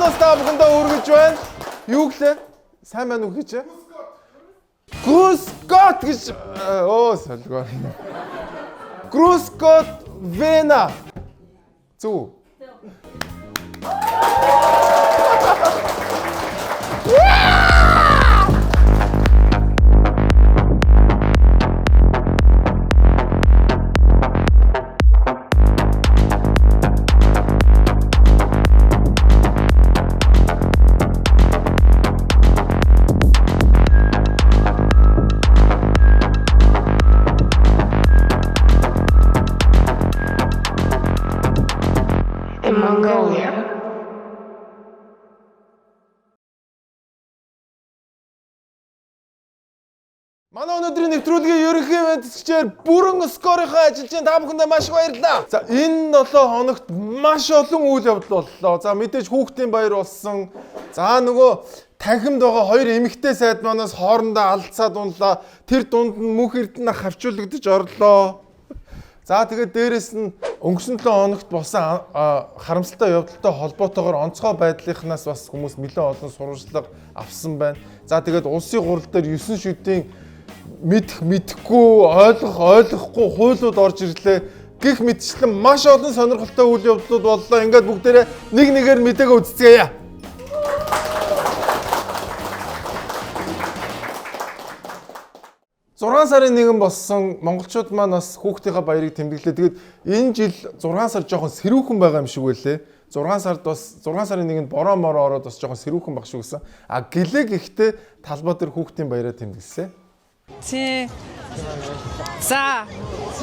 Монголоос та бүхэндээ хүргэж байна. Юу гэлээ? Сайн байна уу гэж? Крускот гэж солигоо. Крускот Вена. Зүг. Mongolia. Манай өнөөдрийн нэвтрүүлгийн ерөнхий мэдчээр бүрэн скорынхаа ажилчин та бүхэндээ маш их баярлалаа. За энэ 7 хоногт маш олон үйл явдал боллоо. За мэдээж хүүхдийн баяр болсон. За нөгөө танхимд байгаа хоёр эмэгтэй сайд манаас хоорондоо алдцаад унлаа. Тэр дунд нь мөнх эрдэнэ хавчуулагдаж орлоо. За тэгээд дээрэс нь өнгөрсөн 7 хоногт болсон харамсалтай явдалтай холбоотойгоор онцгой байдлынхнаас бас хүмүүс нэлээд олон сурвалжлага авсан байна. За тэгээд улсын гурал дээр 9 шүдийн мэдэхгүй ойлгохгүй хуулиуд орж ирлээ. Гэх мэтчлэн маш олон сонирхолтой үйл явдлууд боллоо. Ингээд бүгдээрээ нэг нэгээр мэдээгээ үзцгээе. 6 сарын 1 болсон монголчууд маань бас хүүхдийнхаа баярыг тэмдэглээ. Тэгээд энэ жил 6 сар жоохон сэрүүхэн байгаа юм шиг байлээ. 6 сарын 1-нд бороо мороо ороод бас жоохон сэрүүхэн баг шиг гэсэн. А гэлэг ихтэй талбай дээр хүүхдийн баяраа тэмдэглэсэн. Тий. За.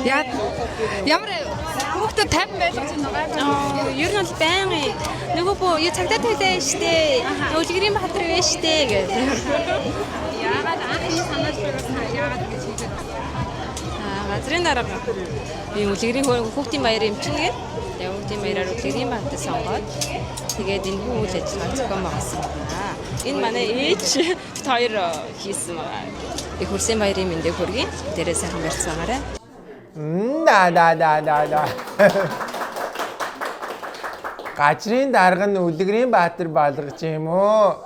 Ямар хүүхдэд 50 байлгаж байна. Ер нь бол байнгын нөгөө бо цагдаа төлөө штэ. Үлгэрийн баатар вэ штэ гэдэг. Яагаад анхны санаал байгаас яагаад гэж хэлээд байна. Газрын дарга би үлгэрийн хүүхдийн баяр эмчингээ. Тэгээ хүүхдийн баяраар үлгэрийн баатар сонгоод тэгээд энэ үйл ажиллагаа зохион байгуулсан байна. Энэ манай ээж хоёр хийсэн байгаа. Их хурсын баярын мэндийг хүргэе. Дээрээ сайхан барьцаагаарай. Газрын дарга нь үлгэрийн баатар болгож юм уу?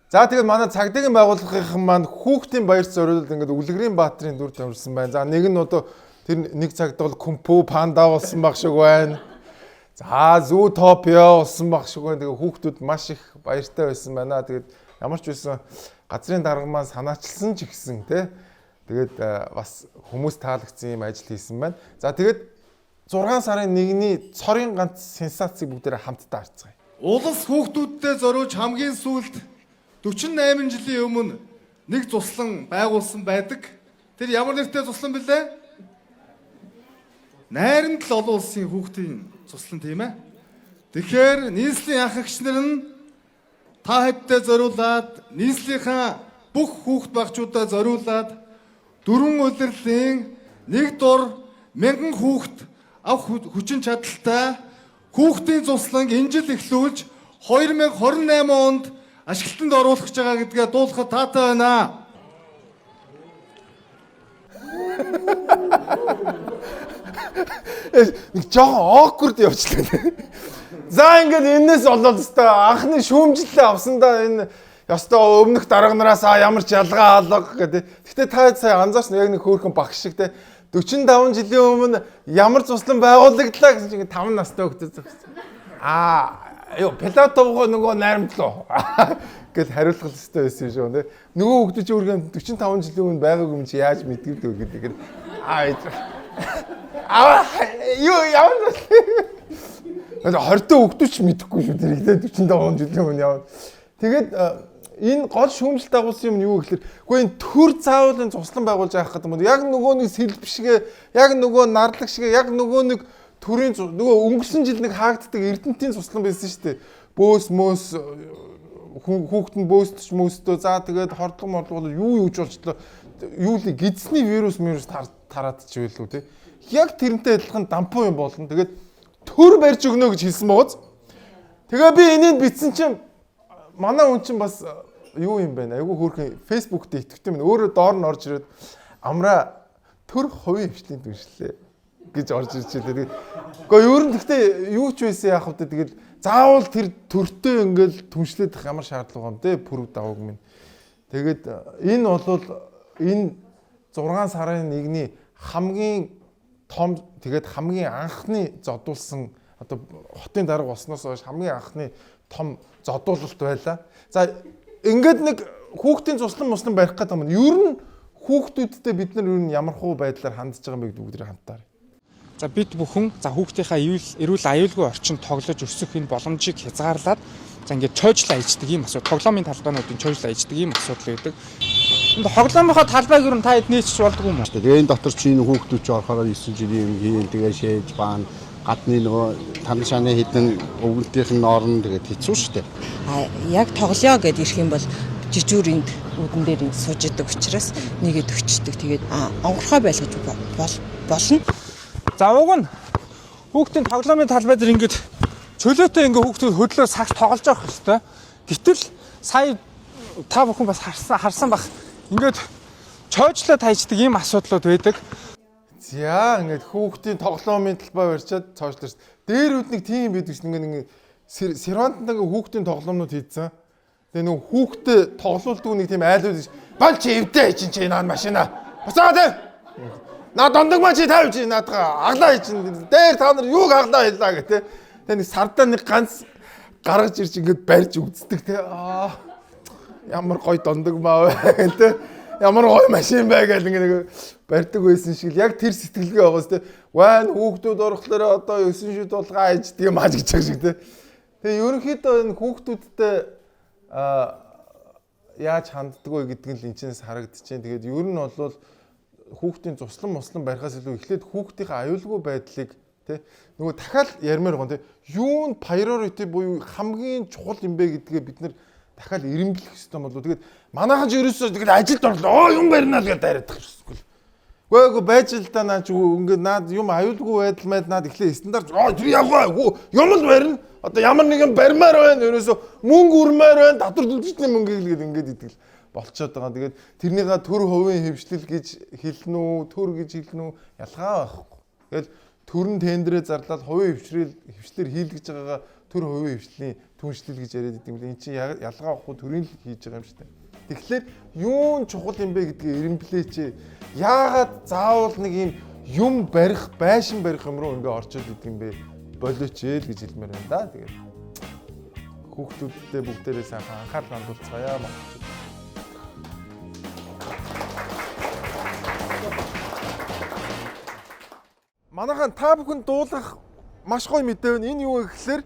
За тэгээд манай цагдаагийн байгууллагын маань хүүхдийн баярт зориулж ингээд үлгэрийн баатрын дүр тавьсан байна. За нэг нь одоо тэр нэг цагдаа бол Кумпу панда болсон баг шиг байна. За Зүүтопио болсон баг шиг байна. Тэгээд хүүхдүүд маш их баяртай байсан байна. Тэгээд ямар ч байсан газрын дарга маань санаачилсан ч ихсэн тий. Тэгээд бас хүмүүс таалагдсан юм ажил хийсэн байна. За тэгээд 6 сарын 1-ний цорын ганц сенсацийг бүгдээрээ хамтдаа харцгаая. Улс хүүхдүүддээ зориулж хамгийн сүүлд 48 жилийн өмнө нэг цуслан байгуулсан байдаг. Тэр ямар нэртэй цуслан бэлээ? Найрамд л олон улсын хүүхдийн цуслан тийм ээ. Тэгэхээр нийслэлийн ах эгч нар нь та хэдтэй зориулаад нийслэлийнхаа бүх хүүхд багчуудаа зориулаад 4 улирлын нэг дур 1000 хүүхд авах хүчин чадалтай хүүхдийн цусланг энэ жил эхлүүлж 2028 онд ашиглалтанд оруулах гэж байгаа гэдгээ дуулахад таатай байна. Нэг жоохон awkward явчлаа. За ингээд энэс болоод өстой анхны шүүмжлэлээ авсандаа энэ ёстой өмнөх дарга нараас ямар ч ялгаа алга гэдэг. Гэтэ та сая анзаарсан яг нэг хөөрхөн багш шиг те 45 жилийн өмнө ямар цуслан байгуулагдлаа гэсэн чинь 5 настай хөлтөд. Юу Платов нөгөө найрамдлуу гэж хариулах хэрэгтэй байсан шүү нэ. Нөгөө хөлтөд чи үргэлж 45 жилийн өмнө байгаагүй юм чи яаж мэдгэдэг вэ гэдэг. Юу явна. 20 хөлтөд ч мэдэхгүй шүү тэрийг те 45 жилийн өмнө явна. Тэгээд энэ гол шүүмжлэлт дагуулсан юм юу гэхээр үгүй энэ төр заавлын цуслан байгуулж авах гэдэг юм. Яг нөгөө нэг сэлб шигээ, яг нөгөө нарлаг шигээ, яг нөгөө нэг төрийн нөгөө өнгөрсөн жил нэг хаагддаг эрдэнтийн цуслан байсан шүү дээ. Бөөс мөөс хүүхэд нь бөөсдөж мөөсдөө за тэгээд хордлого морлол юу юуж болчлоо. Юу л гидсний вирус тараад ч байлгүй те. Яг тэрнтэй адилхан дампуу юм болно. Тэгээд төр барьж өгнө гэж хэлсэн бооз. Тэгээ би энийг бичсэн чинь манай хүн чинь бас юу юм бэ? Айгу хөөрхөн Facebook дээр итгэвтэй мэн. Өөрөө доор нь орж ирээд амраа төр хувийн хвшлийн дүншлээ гэж орж ирж байлаа. Гэхдээ ер нь гэхдээ юу ч байсан яах вэ тэгэл заавал тэр төртөө ингээл түншлээд их ямар шаардлага юм те пүрв даваг минь. Тэгээд энэ бол энэ 6 сарын 1-ний хамгийн том тэгээд хамгийн анхны зодуулсан одоо хотын дарга болсноос хойш хамгийн анхны том зодуулалт байлаа. За ингээд нэг хүүхдийн цуслан муслан барих гэдэг юм. Ер нь хүүхдүүдтэй бид нар ер нь ямар хуу байдлаар хандж байгаа юм бэ гэдэг бүгдээ хамтаар. За бид бүхэн за хүүхдийнхаа эрүүл аюулгүй орчинд тоглож өсөх энэ боломжийг хязгаарлаад за ингээд чойжлаа ичдэг ийм асуудал. Тоглоомын талбайнуудын чойжлаа ичдэг ийм асуудал байдаг. Энд тоглоомынхоо талбайг ер нь та хэд нээчих болдгоо юм уу? Тэгээ энэ дотор чи энэ хүүхдүүд ч орохоор 9 жилийн юм хийн тэгээ шээж баана гадны нөгөө таншааны хідэн өвгөлтийнх нь орно тэгээд хэцүү шүү дээ. Яг тоглоё гэд ирэх юм бол жижүүр энд үүдэн дээр сууж идэг учраас нэгэд өчтдөг. Тэгээд онгорхой байлгаж болно. За уг нь хүүхдийн тоглоомын талбай дээр ингээд чөлөөтэй ингээд хүүхдүүд хөдлөөр сагс тоглож явах хэрэгтэй. Гэтэл сая та бүхэн бас харсан бах ингээд чойжлоо тайждаг ийм асуудлууд байдаг. За ингээд хүүхдийн тоглоомын талбай барьчаад цоошлоо. Дээр үд нэг тийм байдаг ш. Ингээд сервантанд ингээд хүүхдийн тоглоомнууд хийдсэн. Тэгээ нөгөө хүүхдээ тоглоулдаг нэг тийм айлууд ш. Бол чи эвдээ чинь нaan машина. Буцаа тэ. На дондогмаа чи тавьж наадгаа аглаа чинь дээр та нар юуг аглаа хэллаа гэх тэ. Тэгээ нэг сардаа нэг ганц гаргаж ирж ингээд барьж үздэг тэ. Ямар гоё дондогмаа вэ тэ. Ямар гоё машин бай гэл ингээд барьдаг байсан шиг л яг тэр сэтгэлгээ байгаас тэ. Вайн хүүхдүүд орохлоор одоо 9 шид тулгаа иждэг юм ааж гэж байгаа шиг тэ. Тэгээ ерөнхийдөө энэ хүүхдүүдтэй яаж ханддаг вэ гэдэг нь л энэчнээс харагдчихээн. Тэгээд ер нь бол хүүхдийн цуслан муслан барихаас илүү эхлээд хүүхдийнхээ аюулгүй байдлыг тий нөгөө дахиад ярмаар гон тий юунд priority буюу хамгийн чухал юм бэ гэдгээ бид нэр дахиад ирэмблэх хэрэгтэй болов. Тэгээд манайхан ч ерөөсөө тэгээд ажилд орлоо юм барина л гэдэг яриад тах хэрэггүй. Үгүй байж л да наач ингээд наад юм аюулгүй байдал мэд наад эхлээ стандарт тэр яваа юм л барина. Одоо ямар нэгэн барьмаар байна ерөөсөө мөнгө үрмээр байна татвар төлөвчний мөнгө гэлгээд ингээд идэл болцоод байгаа. Тэгээд тэрнийга төр хувийн хөвшлэл гэж хэлнэ үү, төр гэж хэлнэ үү ялгаа байхгүй. Тэгэл төрн тендерээ зарлаад хувийн хөвшлэр хийлгэж байгаагаа төр хувийн хөвшлийн түншлэл гэж яриад идэм бил. Энд чинь ялгаа авахгүй төрийн л хийж байгаа юм шүү дээ. Тэгэхээр юун чухал юм бэ гэдгийг эренблээч. Яагаад заавал нэг юм барих, байшин барих юм руу ингээ орчод идэм бэ? Болооч ээ л гэж хэлмээр байна да. Тэгээд хүүхдүүдтэй бүгдээрээ сайн анхаарал хандуулцгаая монголчууд. Манайхан та бүхэн дуулах маш гоё мэдээ байна. Энэ юу вэ гэхээр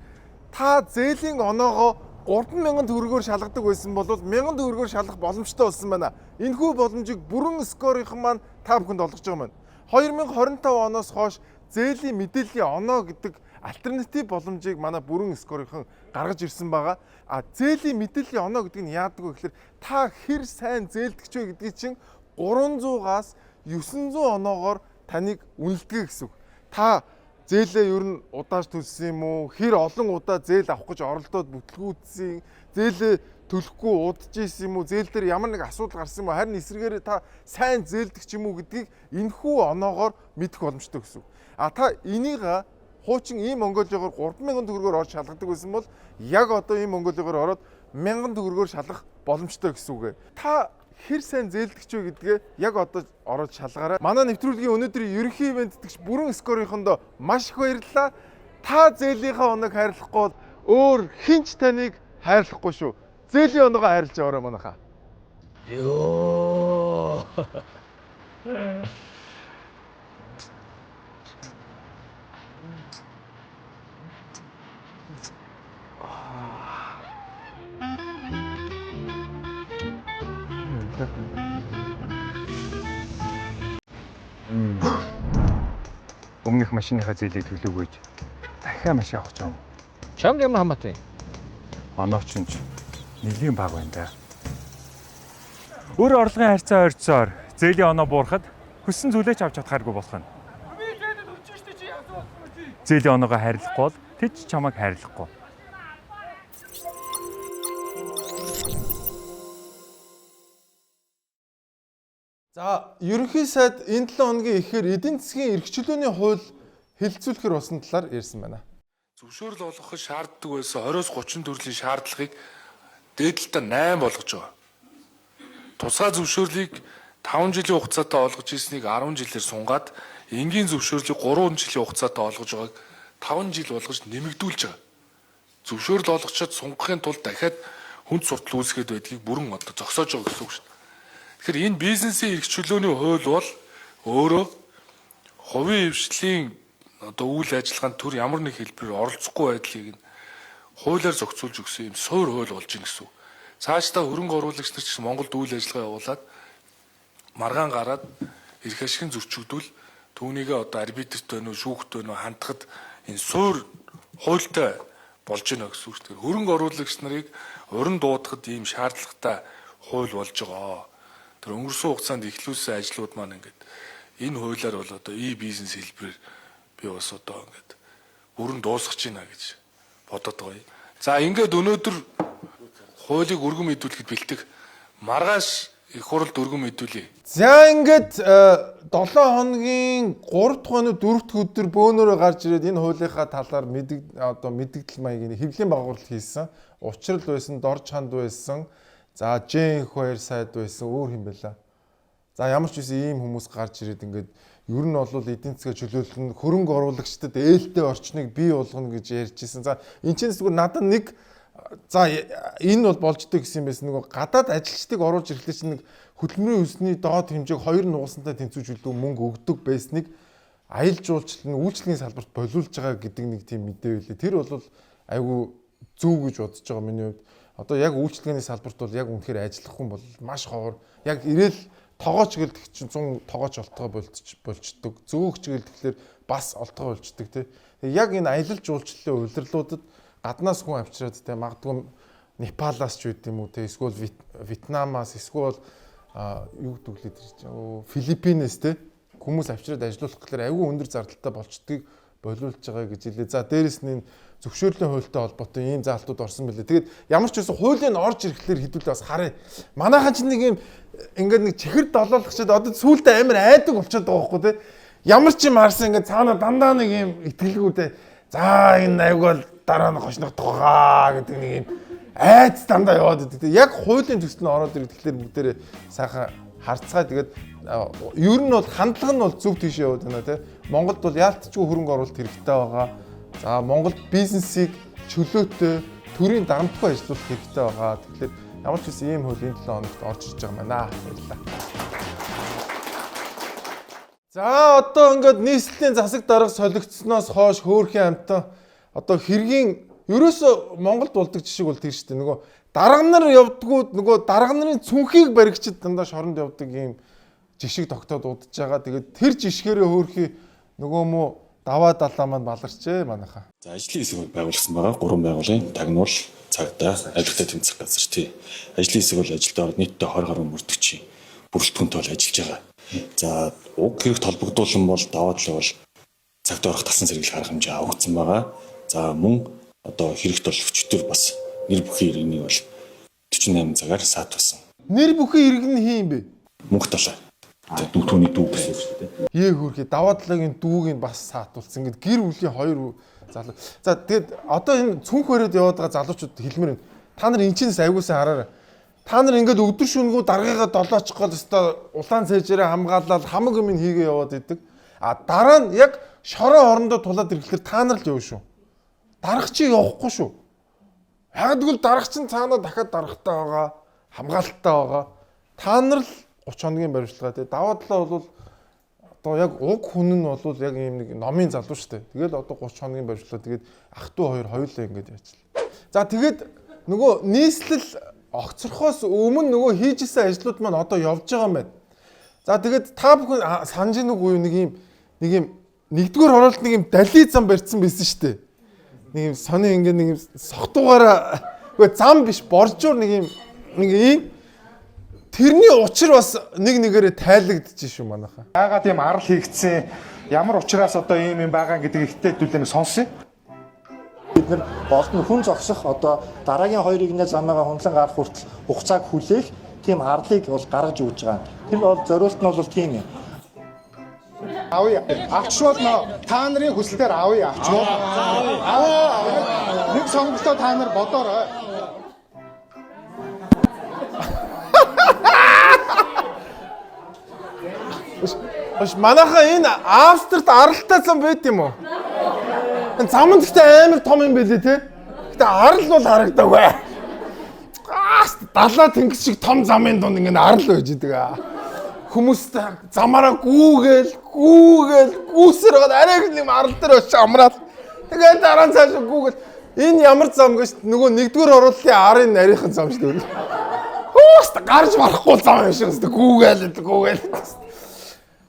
та зээлийн оноогоо 30000 төгрөгөөр шалгадаг байсан бол 1000 төгрөгөөр шалгах боломжтой болсон байна. Энэхүү боломжийг бүрэн скорынхан маань та бүхэнд олгож байгаа маань. 2025 оноос хойш зээлийн мэдээллийн оноо гэдэг альтернатив боломжийг манай бүрэн скорынхан гаргаж ирсэн байгаа. Зээлийн мэдээллийн оноо гэдэг нь яадаг вэ гэхээр та хэр сайн зээлдэгч вэ гэдгийг чинь 300-аас 900 оноогоор таныг үнэлдэг гэсэн үг. Та зээлээ ер нь удааж төлсөн юм уу? Хэр олон удаа зээл авах гэж оролдоод бүтлгүүдсэн, зээлээ төлөхгүй удаж ийсэн юм уу? Зээл дээр ямар нэг асуудал гарсан юм уу? Харин эсрэгээр та сайн зээлдэгч юм уу гэдгийг энэхүү оноогоор мэдэх боломжтой гэсэн үг. Та энийг хуучин ийм Монголиогоор 30000 төгрөгөөр орж шалгадаг байсан бол яг одоо ийм Монголиогоор ороод 1000 төгрөгөөр шалгах боломжтой гэсэн үг. Та хэр сайн зээлдэгч вэ гэдгээ яг одоо ороод шалгаарай. Манай нэвтрүүлгийн өнөөдрийн ерөнхий ивенттгч бүрэн скорынхондоо маш их баярлалаа. Та зээлийнхаа оног хайрлахгүй бол өөр хинч таныг хайрлахгүй шүү. Зээлийн оноогоо хайрлаж аваарай манайхаа. Йоо. Өмнөх машиныхаа зээлийг төлөөгөөж дахиад машин авах гэж байна. Чамд ямар хамаатай? Онооч нь нэлийн баг байна да. Өөр орлогын харьцаа ойрцоор зээлийн оноо буурахад хүссэн зүйлээ ч авч чадхааргүй болох нь. Зээлийн оноогоо хайрлахгүй бол тэд ч чамайг хайрлахгүй. За, ерөнхий сайд энэ 7 хоногийн эхээр эдийн засгийн эрхчлөөний хууль хилцүүлэхэр болсон талаар ярьсан байна. Зөвшөөрөл олгох шаарддаг байсан 20-30 төрлийн шаардлагыг дээдлэлтээ 8 болгож байгаа. Тусгай зөвшөөрлийг 5 жилийн хугацаатай олгож ирснийг 10 жилээр сунгаад энгийн зөвшөөрлийг 3 жилийн хугацаатай олгож байгааг 5 жил болгож нэмэгдүүлж байгаа. Зөвшөөрөл олгочод сунгахын тулд дахиад хүнд суртал үүсгээд байдгийг бүрэн одоо зогсоож байгаа гэсэн үг шүү дээ. Тэгэхээр энэ бизнесийн эрх чөлөөний хууль бол өөрөө хувийн хвшлийн одоо үйл ажиллагаанд төр ямар нэг хэлбэрээр оролцохгүй байдлыг нь хуулиар зохицуулж өгсөн юм суур хууль болж ийн гэсэн үг. Цаашдаа хөрөнгө оруулагч нар ч Монголд үйл ажиллагаа явуулаад маргаан гараад эрх ашигын зөрчигдүүл түүнийгээ одоо арбитрт байна уу шүүхт байна уу хандахад энэ суур хуультай болж байна гэсэн үг шүү дээ. Хөрөнгө оруулагч нарыг уран дуудахад ийм шаардлагатай хууль болж байгаа. Тэр өнгөрсөн хугацаанд эхлүүлсэн ажлууд маань ингээд энэ хуулиар бол одоо бизнес хэлбэрээр би бас одоо ингээд бүрэн дуусгаж байна гэж бодоод байгаа юм. За ингээд өнөөдөр хуулийг өргөн мэдүүлэхэд бэлтэх маргааш их хуралд өргөн мэдүүлье. За ингээд 7 хоногийн 3 дахь өнөө 4 дахь өдөр бөөнөрөө гарч ирээд энэ хуулийнхаа талаар мэдээлэл маягийн хэвлэлийн байгуулалт хийсэн. Учрал байсан, дор чанд байсан. За Жэнх хоёр сайд байсан, өөр юм байла. За ямар ч үсэн ийм хүмүүс гарч ирээд ингээд ер нь бол эдийн засгаа чөлөөлнө, хөрөнгө оруулагчдад ээлтэй орчныг бий болгоно гэж ярьж ирсэн. За энэ чинь зүгээр надад нэг за энэ бол болжтой гэсэн юм байсан. Нөгөө гадаад ажилчдыг оруулж ирэхлээр чинь нэг хөдөлмөрийн өсний доод хэмжээг 2 нугасантай тэнцвэржүүлдэг мөнгө өгдөг байсныг аялал жуулчлал нь үйлчлэгийн салбарт болиулж байгаа гэдэг нэг тийм мэдээ байлээ. Тэр бол айгүй зөв гэж бодож байгаа миний хувьд. Одоо яг үйлчлэгээний салбарт бол яг үнэхээр ажиллах хүн бол маш ховор. Яг ирээл тогооч гэлдэг чинь 100 тогооч олтгоо болчдөг. Зөөгч гэлдэхлээр бас олтгоо болчдөг тий. Яг энэ аялал жуулчлалын улирлуудад гаднаас хүн авчираад тий магадгүй Непалаас ч үт юм уу тий эсвэл Вьетнамаас эсвэл юу гэдүүлээд ирж байгаа Филиппинээс тий хүмүүс авчираад ажиллах гэхээр аюу өндөр зардалтай болчдгийг болиулж байгаа гэж хэлээ. За дээрэс нь зөвшөөрлийн хуультай холбоотой ийм заалтууд орсон мөлий. Тэгээд ямар ч байсан хуулийн орж ирэхлээр хэдүүлээ бас харъя. Манайхан ч нэг юм ингээд нэг чихэр долоолгочод одоо сүүлдээ амар айдаг болчиход байгаа байхгүй тий. Ямар ч юм харсан ингээд цаана дандаа нэг юм итгэлгүүдээ за энэ аюуг бол дараа нь хошногдох байгаа гэдэг нэг юм айц дандаа яваад идэг. Яг хуулийн төсөл нь ороод ирэхлээр бүгдээрээ сайхан харцгаа тэгээд ер нь бол хандлага нь бол зөв тийш яваад байна тий. Монголд бол яалтчгүй хөрөнгө оруулалт хэрэгтэй байгаа. За Монголд бизнесийг чөлөөтэй төрийн дарамтгүй ажиллуулах хэрэгтэй байгаа. Тэгэхээр ямар ч үс ийм хууль энэ 7 хоногт орж ирж байгаа байна. Баярлалаа. За одоо ингээд нийслэлийн засаг дарга солигдсноос хойш хөөрхийн амтан одоо хэргийн ерөөсө Монголд болдог жишг бол тийм шүү дээ. Нөгөө дарга нар явдгууд нөгөө дарга нарын цүнхийг баригчид дандаа шоронд явдаг ийм жишг тогтоод удаж байгаа. Тэгээд тэр жишгээрээ хөөрхий нөгөө муу даваа далаа маань баларчээ манайхаа. За ажлын хэсэг байгуулсан байгаа 3 байгууллагын тагнуул, цагдаа, аюултай тэмцэх газар тий. Ажлын хэсэг бол ажилд ороод нийтдээ 20 гаруй мөрдөгчийн бүрэлдэхүүнтэй бол ажиллаж байгаа. За уг хэрэгт холбогдуулсан бол даваа далаа бол цагт орох тасан зэрэглэл гарах хэмжээ авагдсан байгаа. За мөн одоо хэрэгт бол өчтөр бас нэр бүхий иргэний бол 48 цагаар саатуулсан. Нэр бүхий иргэн хин юм бэ? Мөнх талаа. Дүүтүүний дүү гэсэн үг шүү дээ. Ээ хөрхий даваа далаагийн дүүг нь бас саатуулсан. Ингээд гэр бүлийн 2 залуу. За тэгээд одоо энэ цүнх өрөөд яваад байгаа залуучууд хэлмэр нь та нар энэчнээс аягуулсан хараарай. Та нар ингээд өдөр шөнөгүй даргаагаа долоочих гол өстой улаан цээжээрээ хамгаалаад хамаг юм хийгээ яваад идэг. А дараа нь яг шороо орондоо тулаад ирэхлээр та нар л яв шүү. Дарах чи явахгүй шүү. Ягдгүйл дарах чин цаанаа дахиад дарахтаа байгаа, хамгаалттай байгаа. Та нар л 30 хоногийн баримтлагаа тий. Даваа далаа бол одоо яг уг хүн нь бол яг ийм нэг номын залуу шүү дээ. Тэгэл одоо 30 хоногийн баримтлага тэгээд ах トゥ хоёр хоёулаа ингэж ажиллаа. За тэгээд нөгөө нийслэл огцорхоос өмнө нөгөө хийжсэн ажлууд маань одоо явж байгаа юм байна. За тэгээд та бүхэн санаж нэг үе нэг юм нэгдүгээр хороолт нэг юм дали зам барьсан байсан шүү дээ. Нэг юм сони ингэ нэг юм сохтуугаараа үгүй зам биш боржуур нэг ийм тэрний учир бас нэг нэгээрээ тайлагдчих шүү манайхаа. Яагаад ийм арал хийгдсэн, ямар учраас одоо ийм юм байгаа гэдэг ихтэй зүйлээ сонсъё. Бид нар олон хүн зогсох одоо дараагийн 2 игнээ замыгаа хөндлөн гарах хүртэл хугацааг хүлээх тийм арлыг бол гаргаж өгж байгаа. Тэр бол зориулт нь бол тийм юм. Авъя. Авчвал та нарын хүслээр авъя. Авчвал. Аваа. Нэг сонголтоо та нар бодоорой. Ш манайхаа энэ Австрид аралтай зам байт юм уу? Зам нь гэхдээ амар том юм байлээ те. Гэтэ арал бол харагдаагүй. Далаа тэнгис шиг том замын дунд ингэ арал байж идэг. Хүмүүс замаараа гүүсэр байгаа арай нэг арал дээр очиж амраад тэгээд дараа нь цааш гүүгэл энэ ямар зам гэж нөгөө нэгдүгээр оруулалтын арын нарийнхан зам шүү дээ. Хөөс гарч барахгүй зам юм шиг гүүгээл.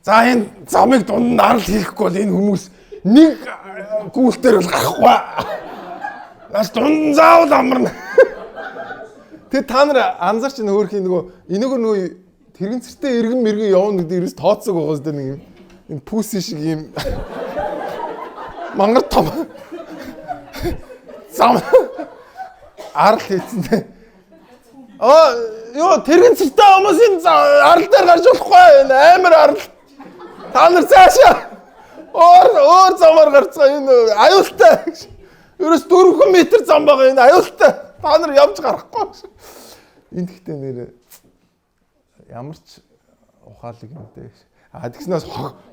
За энэ замыг дунд нь арал хийхгүй бол энэ хүмүүс нэг гүйлтээр бол гарахгүй. Нас дунд заавал амарна. Тэгээ та нар анзаарч нөөрхийн нөгөө тэрэгцэртэй эргэн явна гэдэг ерөөс тооцоог байгаа зү нэг юм пүүси шиг юм мангар том зам арал хийцэн. Ёо тэрэгцэртэй хүмүүс энэ арал дээр гарч болохгүй амар арал. Та нар цаашаа өөр замаар гарцгаа энэ аюултай. Ерөөс 4 м зам байгаа энэ аюултай. Та нар явж гарахгүй. Энд гэхдээ нэр ямар ч ухаалаг юм дээ. Тэгснээс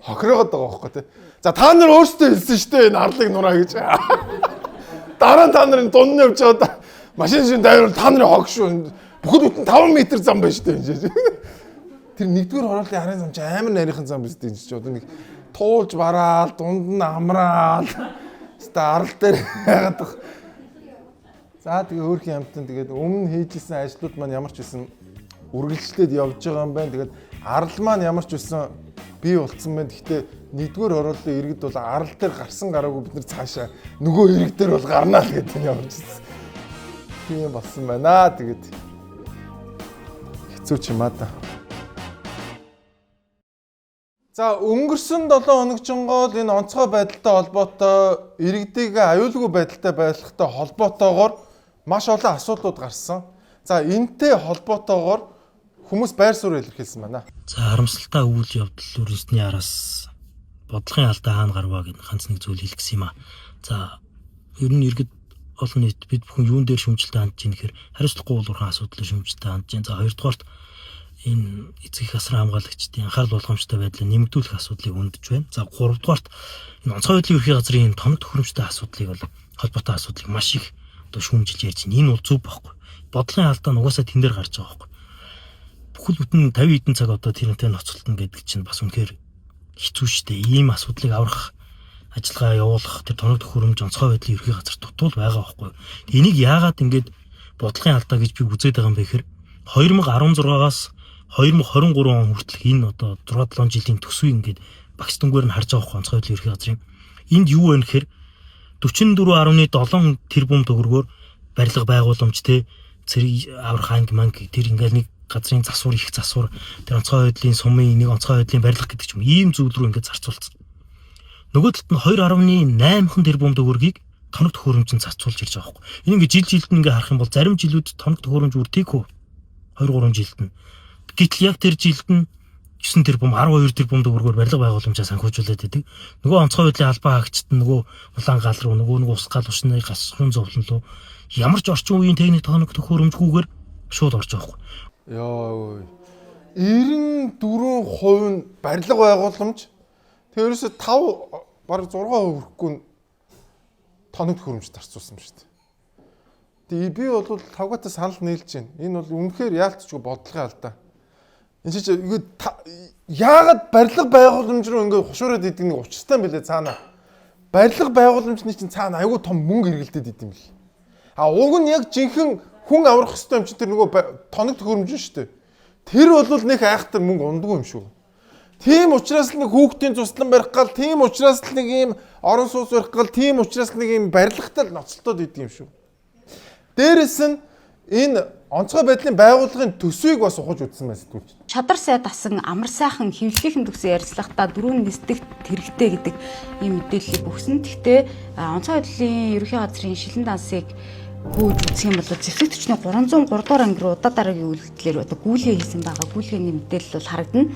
хохироод байгаа байхгүй тий. За та нар өөрсдөө хэлсэн шүү дээ энэ арлыг нураа гэж. Дараа нь та нарын дунд нь явж байгаа машин шин дайрвал та нарын хог шүү. Бүхэд бүтэн 5 м зам байна шүү дээ. Тэр нэгдүгээр хорооллын арын зам чи амар нарийнхан зам биз дээ чи одоо нэг туулж бараал дунд нь амраал. Хэвээ арал дээр яагаад. За тэгээ өөрхийн амтан тэгээд өмнө хийжсэн ажлууд маань ямар ч байсан үргэлжлээд явж байгаа юм байна. Тэгээд арал маань ямар ч байсан бий болцсон байна. Гэхдээ нэгдүгээр хорооллын иргэд бол арал дээр гарсан гараагүй бид нар цаашаа нөгөө иргэд дээр бол гарнаа л гэдэг нь явж ирсэн. Тийм болсон байна. Тэгээд хэцүү ч юм аа да. За өнгөрсөн 7 хоногчонгоо энэ онцгой байдалтай холбоотой иргэдийг аюулгүй байдалтай байлгахтай холбоотойгоор маш олон асуудлууд гарсан. За энэтэй холбоотойгоор хүмүүс байр суурь илэрхийлсэн байна. За харамсалтай үйл явдал үргэлжлэсний араас бодлогын алдаа хаана гарваа гэдэг ганц нэг зүйл хэлэх гэсэн юм аа. За ер нь иргэд олон нийт бид бүхэн юун дээр шүүмжлэлтэй хандж ийн гэхээр хариуцлагагүй уулуурхан асуудлаар шүүмжлэлтэй хандж ийн. За хоёрдугаарт энэ эцэг их асран хамгаалагчдын анхаарал болгоомжтой байдлыг нэмэгдүүлэх асуудлыг хөндөж байна. За гуравдугаарт энэ онцгой байдлын ерхий газрын тоног төхөөрөмжтэй асуудлыг бол холбоотой асуудлыг маш их одоо шүүмжилж ярьж байна. Энэ бол зөв байхгүй. Бодлогын алдаа нь угаасаа тэн дээр гарч байгаа байхгүй. Бүхэл бүтэн 50 хэдэн цаг одоо тэрнтэй ноцолтно гэдэг чинь бас үнэхээр хэцүү шттэ. Ийм асуудлыг аврах, ажиллагаа явуулах тэр тоног төхөөрөмж онцгой байдлын ерхий газар дутуул байгаа байхгүй. Энийг яагаад ингэж бодлогын алдаа гэж би үзээд байгаа юм бэ гэхээр 2016-аас 2023 он хүртэл энэ одоо 6-7 жилийн төсвийг ингээд багц дүнгээр нь харж байгаа байхгүй онцгой байдлын ерхий газрын. Энд юу вэ гэхээр 44.7 тэрбум төгрөгөөр барилга байгууламж те зэрэг аврах анги манг тэр ингээл нэг газрын засвар их засвар тэр онцгой байдлын сумын нэг онцгой байдлын барилга гэдэг ч юм ийм зүйл рүү ингээд зарцуулсан. Нөгөө талд нь 2.8 тэрбум төгрөгийг тоног төхөөрөмжөнд зарцуулж ирж байгаа байхгүй. Энэ ингээд жилд ингээд харах юм бол зарим жилүүд тоног төхөөрөмж үрдэхгүй 2-3 жилд нь. Гэтэл яг тэр жилд нь 9 тэрбум 12 тэрбум төгрөгөөр барилга байгууламжаа санхүүжүүлээд байдаг. Нөгөө онцгой байдлын албан хаагчид нь нөгөө улаан гал руу нөгөө ус гал усны гасхын зовлон руу ямар ч орчин үеийн техник тоног төхөөрөмжгүйгээр шууд орж байгаа байхгүй. Йоо 94% нь барилга байгууламж тэрээс 5 бараг 6% хүрэхгүй тоног төхөөрөмж зарцуулсан шүү дээ. Тэгээ би бол тавгаатай санал нийлж байна. Энэ бол үнэхээр яалтчгүй бодлогын алдаа. Энэ чи яагаад барилга байгууламж руу ингээд хушуураад идэг нэг учиртай юм бэлээ цаана. Барилга байгууламжны чинь цаана айгүй том мөнгө эргэлдээд идэм бэл. Уг нь яг жинхэнэ хүн аврах хэвээр юм чи тэр нөгөө тоног төхөөрөмж шүү дээ. Тэр бол нэг айхтар мөнгө ундгүй юм шүү. Тийм учраас л нэг хүүхдийн туслан барих гал, тийм учраас л нэг ийм орон сууц барих гал, тийм учраас л нэг ийм барилгатай ноцолтоод идэм юм шүү. Дээрээс нь энэ онцгой байдлын байгууллагын төсвийг бас ухаж үзсэн байна сэтгүүлч. Чадар сай дасан амар сайхан хөвлөхийн төгсөө ярилцлагатаа дөрөв нисдэг тэрэгтэй гэдэг ийм мэдээллийг өгсөн. Гэхдээ онцгой байдлын ерөнхий газрын шилэн дансыг гүйж үзэх юм бол зэвсэг төчний 303 дугаар анги руу удаа дараагийн үйлдэлээр одоо гүйлгээ хийсэн байгаа. Гүйлгээний мэдээлэл бол харагдана.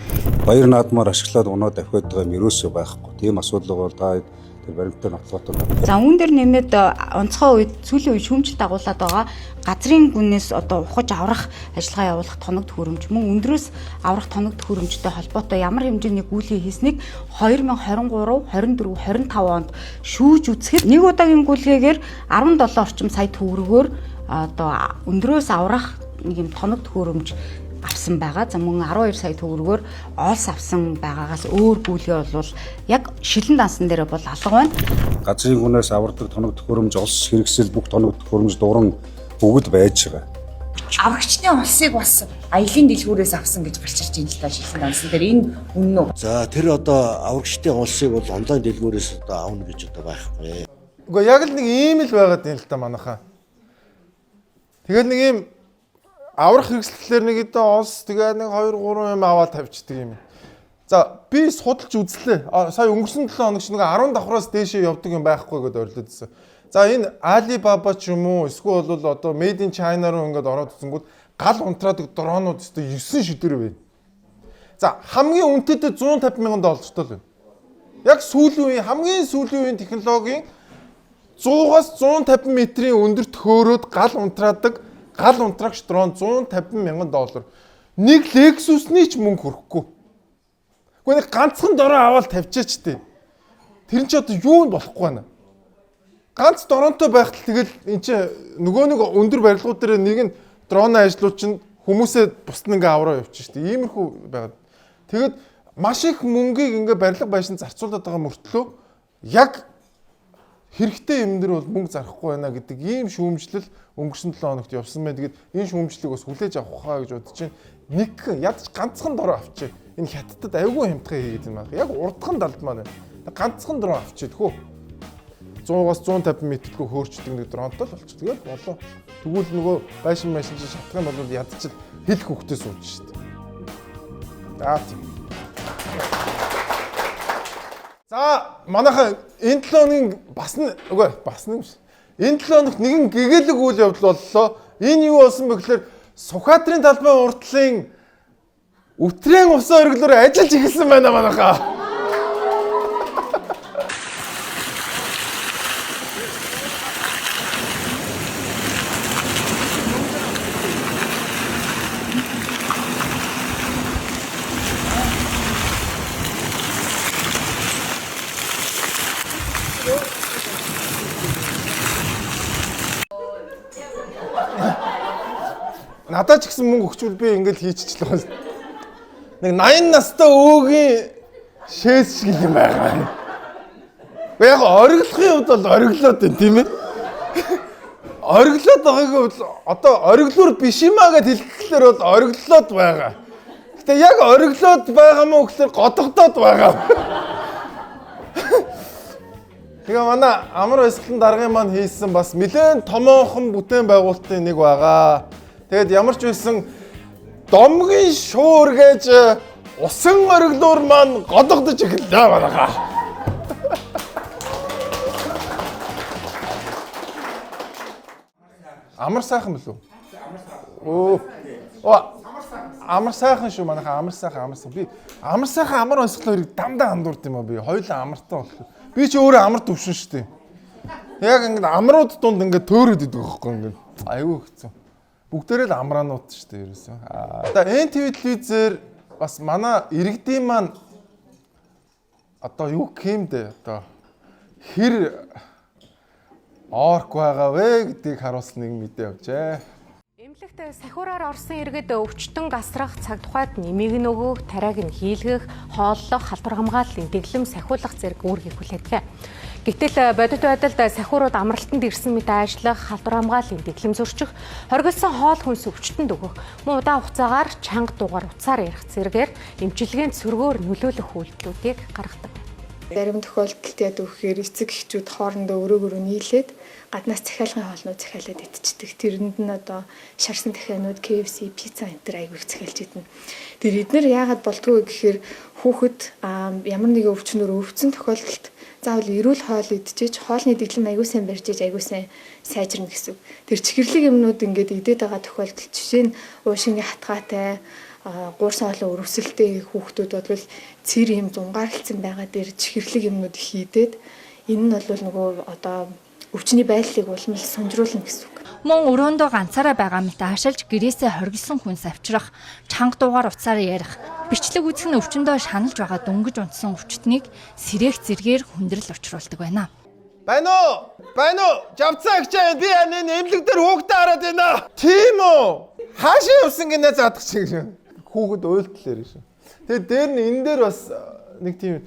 Баяр наадмаар ашиглаад унаад авхиад байгаа юм ерөөсөө байхгүй. Тийм асуудал бол та тэр баримттай нотлоотой байна. За үүн дээр нэмээд онцгой үед сүүлийн үед шүүмжил дагуулад байгаа газрын гүнээс одоо ухаж аврах ажиллагаа явуулах тоног төхөөрөмж мөн өндрөөс аврах тоног төхөөрөмжтэй холбоотой ямар хэмжээний гүйлгээ хийснийг 2023, 24, 25 онд шүүж үзэхэд нэг удаагийн гүйлгээгээр 17 орчим сая төгрөгөөр одоо өндрөөс аврах нэг юм тоног төхөөрөмж авсан байгаа. За мөн 12 сая төгрөгөөр олс авсан байгаагаас өөр гүйлгээ бол яг шилэн дансан дээр бол алга байна. Газрын гүнээс авардаг тоног төхөөрөмж олс хэрэгсэл бүх тоног төхөөрөмж дуран бүгд байж байгаа. Аврагчны улсыг бас аялын дэлгүүрээс авсан гэж гарч ирж байна л да шилэн дансан дээр энэ үнэн үү? За тэр одоо аврагчдын улсыг бол онлайн дэлгүүрээс одоо авна гэж одоо байхгүй. Үгүй яг л нэг ийм л байгаад юм л та манайхаа. Тэгээд нэг ийм аврах хэрэгслэлээр нэг өдөө олс тэгээд нэг 2 3 юм аваад тавьчихдаг юм. За би судалж үзлээ. Сая өнгөрсөн 7 хоног шиг нэг 10 давхраас дээшээ явдаг юм байхгүй гэдээ орилоод ирсэн. За энэ Alibaba ч юм уу эсвэл бол одоо Made in China руу ингээд ороод үзэнгүүт гал унтраадаг дронууд өстө 9 шидээр байна. За хамгийн үнэтэд 150 мянган доллартай л байна. Яг сүүлийн үеийн хамгийн сүүлийн үеийн технологийн 100-аас 150 метрийн өндөр төхөөрөөд гал унтраадаг гал унтраагч дрон 150 мянган доллар. Нэг Lexus-ний ч мөнгө хүрэхгүй. Гэхдээ нэг ганцхан дороо аваад тавьчаач тээ. Тэр нь ч одоо юу нь болохгүй байна. Ганц доронтой байхад тэгэл эн чинь нөгөө нэг өндөр барилгууд дээр нэг нь дроны ажлууд чинь хүмүүсээ бусд нэгэ авраа явчих шүү дээ. Иймэрхүү байгаад. Тэгэд маш их мөнгийг ингээ барилга байшин зарцуулаад байгаа мөртлөө яг хэрэгтэй юм дээр бол мөнгө зарахгүй байна гэдэг ийм шүүмжлэл өнгөрсөн 7 хоногт явсан байна. Тэгээд энэ шүүмжлэлийг бас хүлээж авах хаа гэж бодож чинь нэг ядч ганцхан дороо авчээ. Энэ хятадд айгүй хямдхан хийгээд юм байна. Яг урдхан далд маань ганцхан дороо авчээ тэхүү. 100-аас 150 метргүй хөөрчдөг нэг дронтой л болчих. Тэгээд болоо. Тэгвэл нөгөө байшин чинь шатах юм бол ядчил хэл хөхтэй сууж шүү дээ. За тийм. За манайхан энэ 7 хоногийн бас нэг энэ 7 хоногт нэгэн гэгээлэг үйл явдал боллоо. Энэ юу болсон бэ гэхээр Сүхбаатарын талбай уртлын өтрийн усан оргилоор ажиллаж эхэлсэн байна манайхаа. Надад ч гэсэн мөнгө өгчвөл би ингээл хийчихлээ байна. Нэг 80 настай өөгийн шээс шиг юм байгаа. Яг ориглохын хувьд бол ориглоод байна тийм ээ. Ориглоод байгаагүй бол одоо ориглоор биш юмаа гэд хэлэхлээр бол ориглоод байгаа. Гэтэ яг ориглоод байгаа мó гэхээр годогдоод байгаа. Тэгээ манай амар баясгалан даргын маань хийсэн бас нэлээд томоохон бүтээн байгуулалтын нэг байгаа. Тэгэд ямар ч байсан домгийн шуур гэж усан ориглоор маань годогдож эхэллээ манайхаа. Амар сайхан билүү? Амар сайхан шүү манайхаа амар сайхан. Би амар сайхан амар баясгалан хоёрыг дандаа андуурд юм аа би. Хоёулаа амартай болох. Би ч өөрөө амар төвшин шүү дээ. Яг ингээд амрууд дунд ингээд төөрөд идэг байхгүй ингээд. Айгүй хэцүү. Бүгдээрээ л амраанууд шүү дээ ерөөсөө. Одоо NTV телевизээр бас манай иргэдийн маань одоо юу гэмдэ одоо хэр орк байгаа вэ гэдгийг харуулсан нэг мэдээ авчээ. Эмнэлэгт сахиураар орсон иргэд өвчтөн гасрах, цаг тухайд нэмийг нь өгөх, тариаг нь хийлгэх, хооллох, халдвар хамгааллын дэглэм сахиулах зэрэг үүргийг хүлээдэг. Гэтэл бодит байдалд сахиурууд амралтанд ирсэн мэт ажиллах, халдвар хамгааллын дэглэм зөрчих, хоригдсон хоол хүнс өвчтөнд өгөх, мөн удаан хугацаагаар чанга дугаар утсаар ярих зэргээр эмчилгээнд сөргөөр нөлөөлөх үйлдэлүүдийг гаргадаг. Зарим тохиолдолд яд өгөхээр эцэг эхчүүд хоорондоо өрөөгөөрөө нийлээд гаднаас захиалгын хоолнууд захиалаад идчихдэг. Тэрэнд нь одоо шарсан дахианууд, KFC, пицца энэ төр айгүйх захиалж идэнэ. Тэр эднэр яагаад болдгоо гэхээр хүүхэд ямар нэгэн өвчнөр өвцөн тохиолдолд заавал эрүүл хоол идчихэж хоолны дэглэм аягүй сайн барьж иж аягүй сайн сайжирна гэсэн. Тэр чихэрлэг юмнууд ингээд идээд байгаа тохиолдолд жишээ нь уушингийн хатгаатай гуурсан олон өрөвсөлтэй хүүхдүүд бол цэр юм зунгаарлцсан байгаа дээр чихэрлэг юмнууд хийдээд энэ нь бол нөгөө одоо өвчний байдлыг улмал сонжруулна гэсэн үг. Мөн өрөөндөө ганцаараа байгаа мэт хашаалж гэрээсээ хоригдсон хүнс авчрах, чанга дуугаар уцаараа ярих, бичлэг үзэх нь өвчнөдөө шаналж байгаа дөнгөж унтсан өвчтнийг сэрэх зэргээр хүндрэл учруулдаг байна. Байна уу? Байна уу? Жавцаа гिचээ би энэ эмнэлэг дээр хүүхдээ хараад байна. Тийм үү? Хаашаа явсан гинэ заадах шиг хүүхэд уйлтлаар шин. Тэгээд дээр нь энэ дээр бас нэг тийм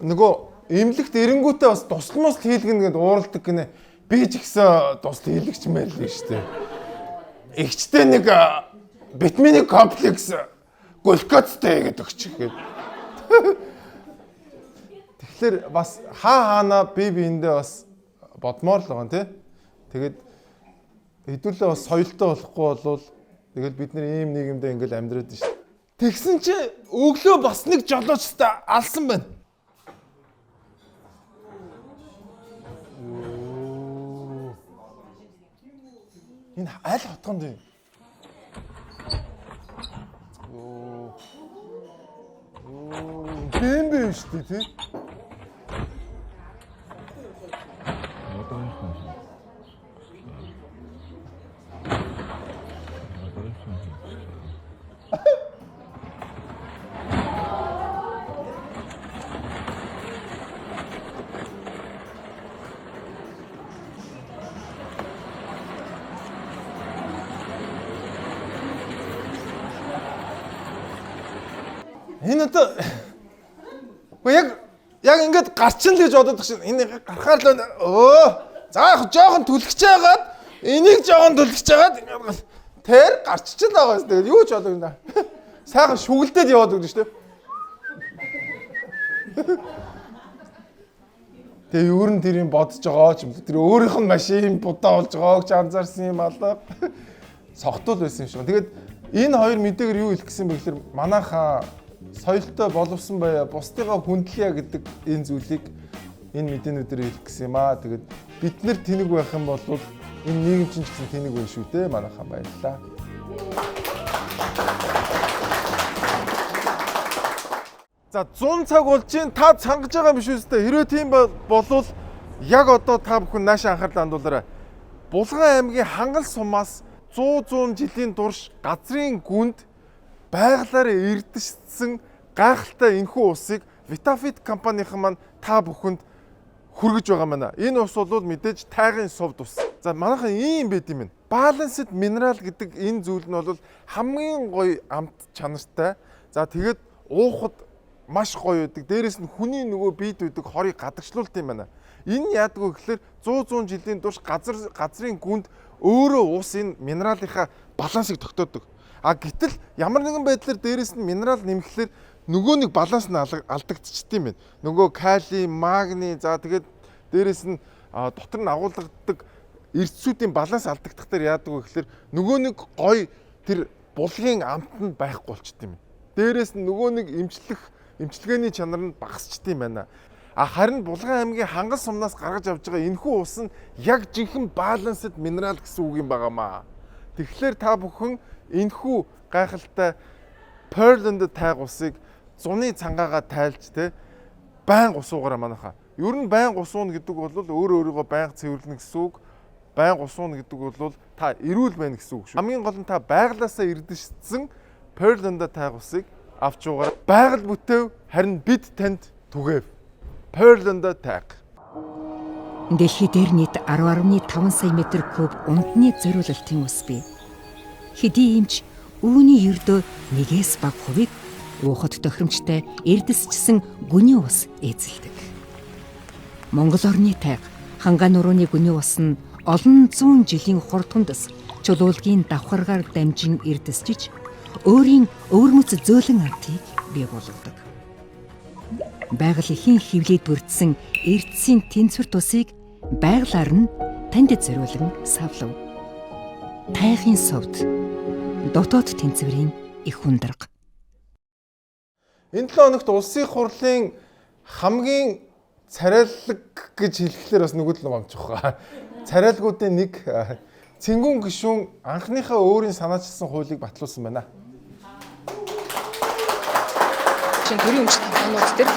нөгөө эмнэлэгт эренгүүтээ бас туслах хийлгэнэ гэдээ ууралдаг гинэ. Би ч ихсэн тусл хийлгэж мэрэлээ штэ. Игчтэй нэг витамины комплекс глюкозтэй гэдэг өгчих гээд. Тэгэхээр бас хаана би биэндээ бас бодмоор л байгаа тий. Тэгээд хэдүүлээ бас соёлтой болохгүй болвол тэгэл бид нар ийм нийгэмдээ ингээл амьдраад шүү. Тэгсэн чи өглөө бас нэг жолоочтой алсан байна. Энэ аль хотгонд вэ? Тийм биш үү тий? Энэ одоо яг ингэж гарчин л гэж бодоод чинь энэ гарахаар л за яг жоохон түлхэж байгаад энийг жоохон түлхэж байгаад тэр гарччихсан байгаа юм. Тэгээд юу ч болов юм да. Сайхан шүглдээд яваад өгдөө шүү дээ. Тэгээ ер нь тэрийг бодож байгаа ч юм. Тэр өөрийнх нь машин будаа болж байгааг ч анзаарсан юм алга. Согтуул байсан юм шиг. Тэгээд энэ хоёр мэдээгээр юу хэлэх гэсэн бэ гэхээр манайхаа соёлтой боловсон байя, бусдыгаа хүндлэе гэдэг энэ зүйлийг энэ мэдээнүүдээр хэлэх гэсэн юм аа. Тэгээд бид нэр тэнэг байх юм бол энэ нийгэм чинь ч гэсэн тэнэг байх шүү дээ. Манайхаа баярлалаа. За 100 цаг болж чинь та цангаж байгаа юм биш үстэй. Хэрвээ тийм болвол яг одоо та бүхэн наашаа анхаарлаа хандуулаарай. Булган аймгийн Хангал сумаас 100 жилийн турш газрын гүнд байгалаар эрдэшсэн гайхалтай энэхүү усыг Vitafit компанийн маань та бүхэнд хүргэж байгаа маа. Энэ ус бол мэдээж тайгын сувд ус. За манайхан ийм байд юм. Balanced mineral гэдэг энэ зүйл нь бол хамгийн гоё амт чанартай. За тэгээд уухад маш гоё байдаг. Дээрээс нь хүний нөгөө биед үүдэг хорийг гадагшлуулт юм байна. Энэ яадгүй гэхээр 100 жилийн турш газрын гүнд өөрөө ус энэ минералынхаа балансыг тогтоодог. А гэтэл ямар нэгэн байдлаар дээрээс нь минерал нэмэхлээр нөгөө нэг баланс нь алдагдчихд юм байна. Нөгөө кали, магний, за тэгээд дээрээс нь дотор нь агуулгадаг эрдэсүүдийн баланс алдагдахтаар яадаг вэ гэхээр нөгөө нэг гой тэр булгийн амт нь байхгүй болчт юм. Дээрээс нь нөгөө нэг эмчилгээний чанар нь багасчт юм байна. Харин Булган аймгийн Хангал сумнаас гаргаж авч байгаа энэхүү ус нь яг жинхэнэ balanced mineral гэсэн үг юм байгаамаа. Тэгэхээр та бүхэн энэхүү гайхалтай Pearland тайг усыг зуны цангаагаа тайлж те байнга усуугараа манайхаа. Ер нь байнга усууна гэдэг бол өөрийгөө байнга цэвэрлэнэ гэсэн үг. Байнга усууна гэдэг бол та эрүүл байна гэсэн үг шүү. Хамгийн гол нь та байгалаасаа эрдэшсэн Pearland тайг усыг авч уугараа. Байгаль бүтэв харин бид танд түгээв. Pearland тайг. Дэлхий дээр нийт 10.5 сая метр куб унтны зориулалтын ус бий. Хэдий юмч үүний ердөө нэгээс бага хувийг уухад тохиромжтой эрдэсчсэн гүний ус эзэлдэг. Монгол орны тайг Ханган нурууны гүний ус нь олон зуун жилийн хурдхундас чулуулгийн давхаргаар дамжин эрдэсчиж өөрийн өвөрмөц зөөлөн артыг бий болгодог. Байгаль эхийн хөвлөд бүрдсэн эрдэсийн тэнцвэр тусыг байгалаар нь танд зориулан савлав. Тайхын совд дотоод тэнцвэрийн их ундраг. Энэ 7 хоногт улсын хурлын хамгийн царайлаг гэж хэлэхлээр бас нөгөө л гомч байгаа. Царайлгуудын нэг Цэнгүүн гишүүн анхныхаа өөрийн санаачилсан хуулийг батлуулсан байна. Төрийн өмчт компаниуд дээр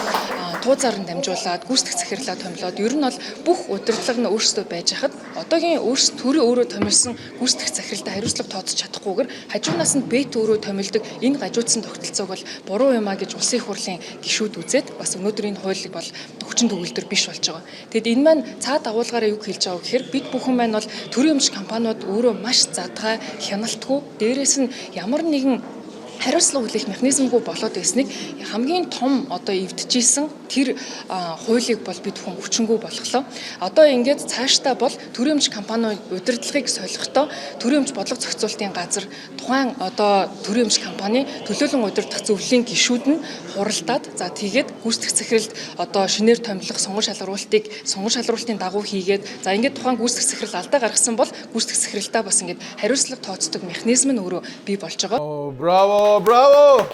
тууцаар нь дамжуулаад гүйцэтгэх захирлаа томилоод ер нь бол бүх удирдлага нь өөрсдөө байж хахад одоогийн төрийн өөрөө томилсон гүйцэтгэх захиралтай хариуцлага тооцож чадахгүйгээр хажуунаас нь бэт өөрөө томилдог энэ гажуудсан тогтолцоог бол буруу юм а гэж улсын их хурлын гишүүд үзээд бас өнөөдөр энэ хуулийг бол хүчин төгөлдөр биш болж байгаа. Тэгэд энэ маань цаад агуулгаараа юу хэлж байгаа гэхээр бид бүхэн маань бол төрийн өмч компаниуд өөрөө маш задгай, хяналтгүй, дээрээс нь ямар нэгэн хариуцлага хүлээх механизмгүй болоод байсныг хамгийн том одоо эвдчихсэн тэр хуулийг бол бид хүн хүчингүй болохлоо. Одоо ингээд цаашдаа бол төрийн өмч компани удирдлагыг солихдоо төрийн өмч бодлого зохицуулалтын газар тухайн одоо төрийн өмч компани төлөөлөн удирдах зөвлөлийн гишүүд нь хуралдаад за тэгээд гүйцэтгэх захиралд одоо шинээр томилох сонгон шалралтын дагуу хийгээд за ингээд тухайн гүйцэтгэх захирал алдаа гаргасан бол гүйцэтгэх захиралтаа бас ингээд хариуцлага тооцдог механизм нь өөрөө бий болж байгаа. Браво!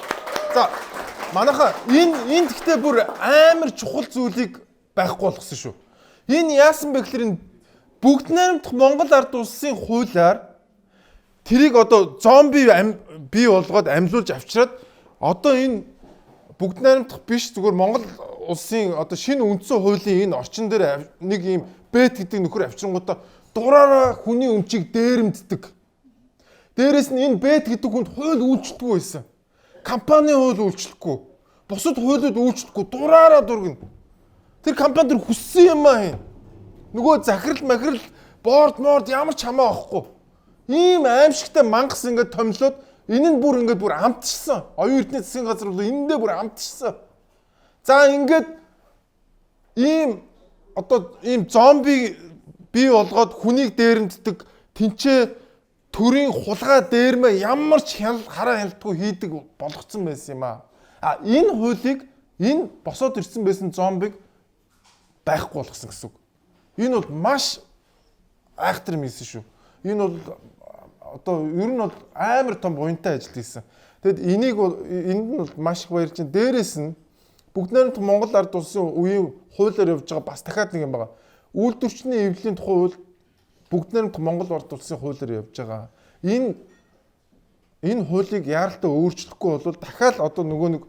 За манайха энэ гэхдээ бүр амар чухал зүйлийг байхгүй болгосон шүү. Энэ яасан бэ гэхээр бүгд найрамдах Монгол ард улсын хуулиар тэрийг одоо зомби бий болгоод амьлуулж авчираад одоо энэ бүгд найрамдах биш зүгээр Монгол улсын одоо шинэ үндсэн хуулийн энэ орчин дээр нэг юм бэт гэдэг нөхөр авчирнгуудаа дураараа хүний өмчийг дээрэмддэг. Дээрээс нь энэ бэт гэдэг хүнд хууль үйлчлэхгүй байсан. Компани хууль үйлчлэхгүй. Бусад хуулиуд үйлчлэхгүй дураараа дургна. Тэр компани төр хүссэн юм аа хин. Нөгөө захирал махирал борд ямар ч хамаа авахгүй. Ийм аимшигтай мангас ингээд томлоод энэ нь бүр ингээд бүр амтчихсан. Оюун эрдэнэ засгийн газар бол энэндээ бүр амтчихсан. За ингээд ийм одоо ийм зомби бий болгоод хүнийг дээрэмддэг тэнцээ төрийн хулгай дээрмэ ямар ч хараа хялтгүй хийдэг болгоцсон байсан юм аа. Энэ хуулийг энэ босоод ирсэн байсан зомбиг байхгүй болгосон гэсэн үг. Энэ бол маш айхтар мисэн шүү. Энэ бол одоо ер нь бол амар том буянтай ажил хийсэн. Тэгэд энд нь бол маш их баярлж байна. Дээрээс нь бүгд найрамдах Монгол ард улсын үеийн хуулиар явж байгаа бас дахиад нэг юм байгаа. Үйлдвэрчний эвлэлийн тухай хууль бүгд найрамдах Монгол ард улсын хуулиар явж байгаа. Энэ хуулийг яаралтай өөрчлөхгүй бол дахиад одоо нөгөө нэг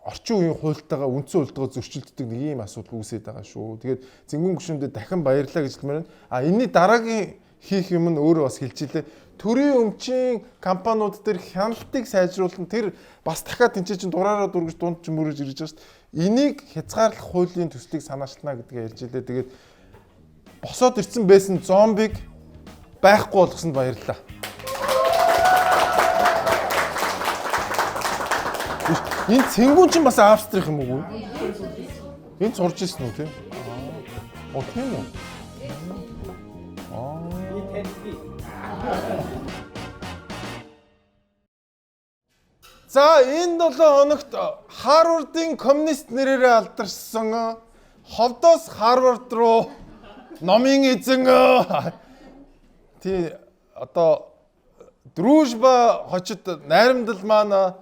орчин үеийн хуультайгаа үндсэн хуультайгаа зөрчилддөг нэг ийм асуудал үүсээд байгаа шүү. Тэгээд Цэнгүүн гишүүндээ дахин баярлалаа гэж хэлмээр байна. Энэний дараагийн хийх юм нь өөрөө бас хэлчихлээ. Төрийн өмчийн компаниуд дээр хяналтыг сайжруулсан тэр бас дахиад тэнцээ чин дураараа дургаж дунд ч мөрөж ирж байгаа шүү. Энийг хязгаарлах хуулийн төслийг санаачлана гэдгээ ярьж илээ. Тэгээд босоод ирсэн байсан зомбиг байхгүй болгосонд баярлалаа. Энэ Цэнгүүн чинь бас Австрих юм уу? Энэ сурж ирсэн үү тийм? Тийм үү? За энэ 7 хоногт Харвардын коммунист нэрээрээ алдарсан ховдоос Харвард руу номын эзэн тий одоо дружба хочид найрамдал маань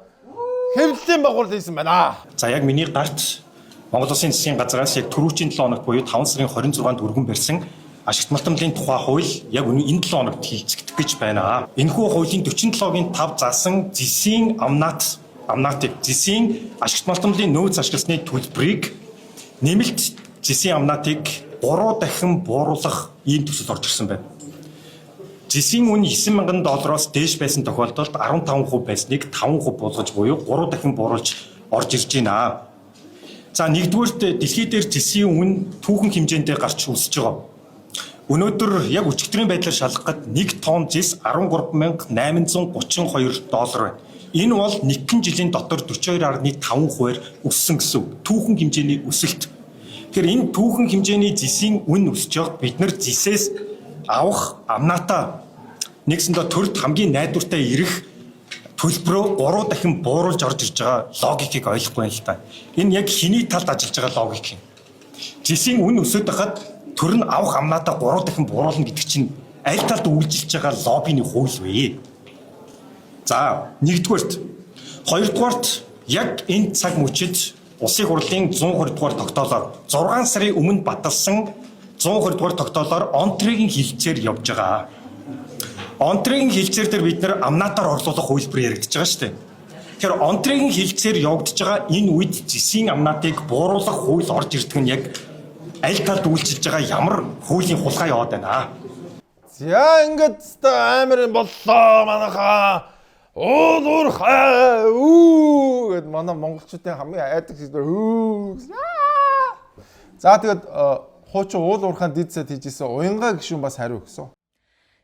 хэвлэлийн байгуул хийсэн байна. За яг миний гарт Монгол Улсын засгийн газраас яг түрүүчийн 7 хоногт буюу 5 сарын 26-нд өргөн барьсан ашигт малтамлын тухай хууль яг энэ 7 хоногт хийгдэх гэж байна. Энэхүү хуулийн 47-гийн 5 заасан зэсийн амнатыг зэсийн ашигт малтамлын нөөц ашигласны төлбөрийг нэмэлт зэсийн амнатыг 3 дахин бууруулах ийм төсөл орж ирсэн байна. Зэсийн үн $9,000 дээш байсан тохиолдолд 15% байсныг 5% болгож буюу 3 дахин бууруулж орж ирж байна. За нэгдүгээрт дэлхий дээр зэсийн үн түүхэн хэмжээндээ гарч өсөж байгаа. Өнөөдөр яг өчигдрийн байдлаар шалгахад 1 тонн зэс $13,832 байна. Энэ бол нэгэн жилийн дотор 42.5%-аар өссөн гэсэн түүхэн хэмжээний өсөлт. Тэгэхээр энэ түүхэн хэмжээний зэсийн үн өсөж байгаад бид нар зэсээс авах амнаатаа нэгсэндээ төрд хамгийн найдвартай ирэх төлбөрөө 3 дахин бууруулж орж ирж байгаа логикийг ойлгохгүй байна л та. Энэ яг хэний талд ажиллаж байгаа логик юм. Жисийн үн өсөд байхад төр нь авах амнаатаа 3 дахин бууруулна гэдэг чинь аль талд үйлчилж байгаа лоббины хууль вэ? За, нэгдүгээрт, хоёрдугаарт яг энэ цаг мөчид Улсын хурлын 120 дугаар тогтоолоор 6 сарын өмнө баталсан 120 дугаар тогтоолоор онтрегийн хилцээр явж байгаа. Онтрегийн хилцээр дээр бид нэр амнаатаар орлуулах хөлбөр яригдж байгаа шүү дээ. Тэгэхээр онтрегийн хилцээр явагдаж байгаа энэ үед зэсийн амнаатыг бууруулах хууль орж ирдэг нь яг аль талд үйлчилж байгаа ямар хуулийн хулгай яваад байна. За ингээд амар боллоо манайхаа. Уурхай гэд манай монголчуудын хамгийн айдаг зүйл. За тэгээд хуучин уул уурхайн дидсэд хийжсэн уянгаа гişүн бас хариу өгсөн.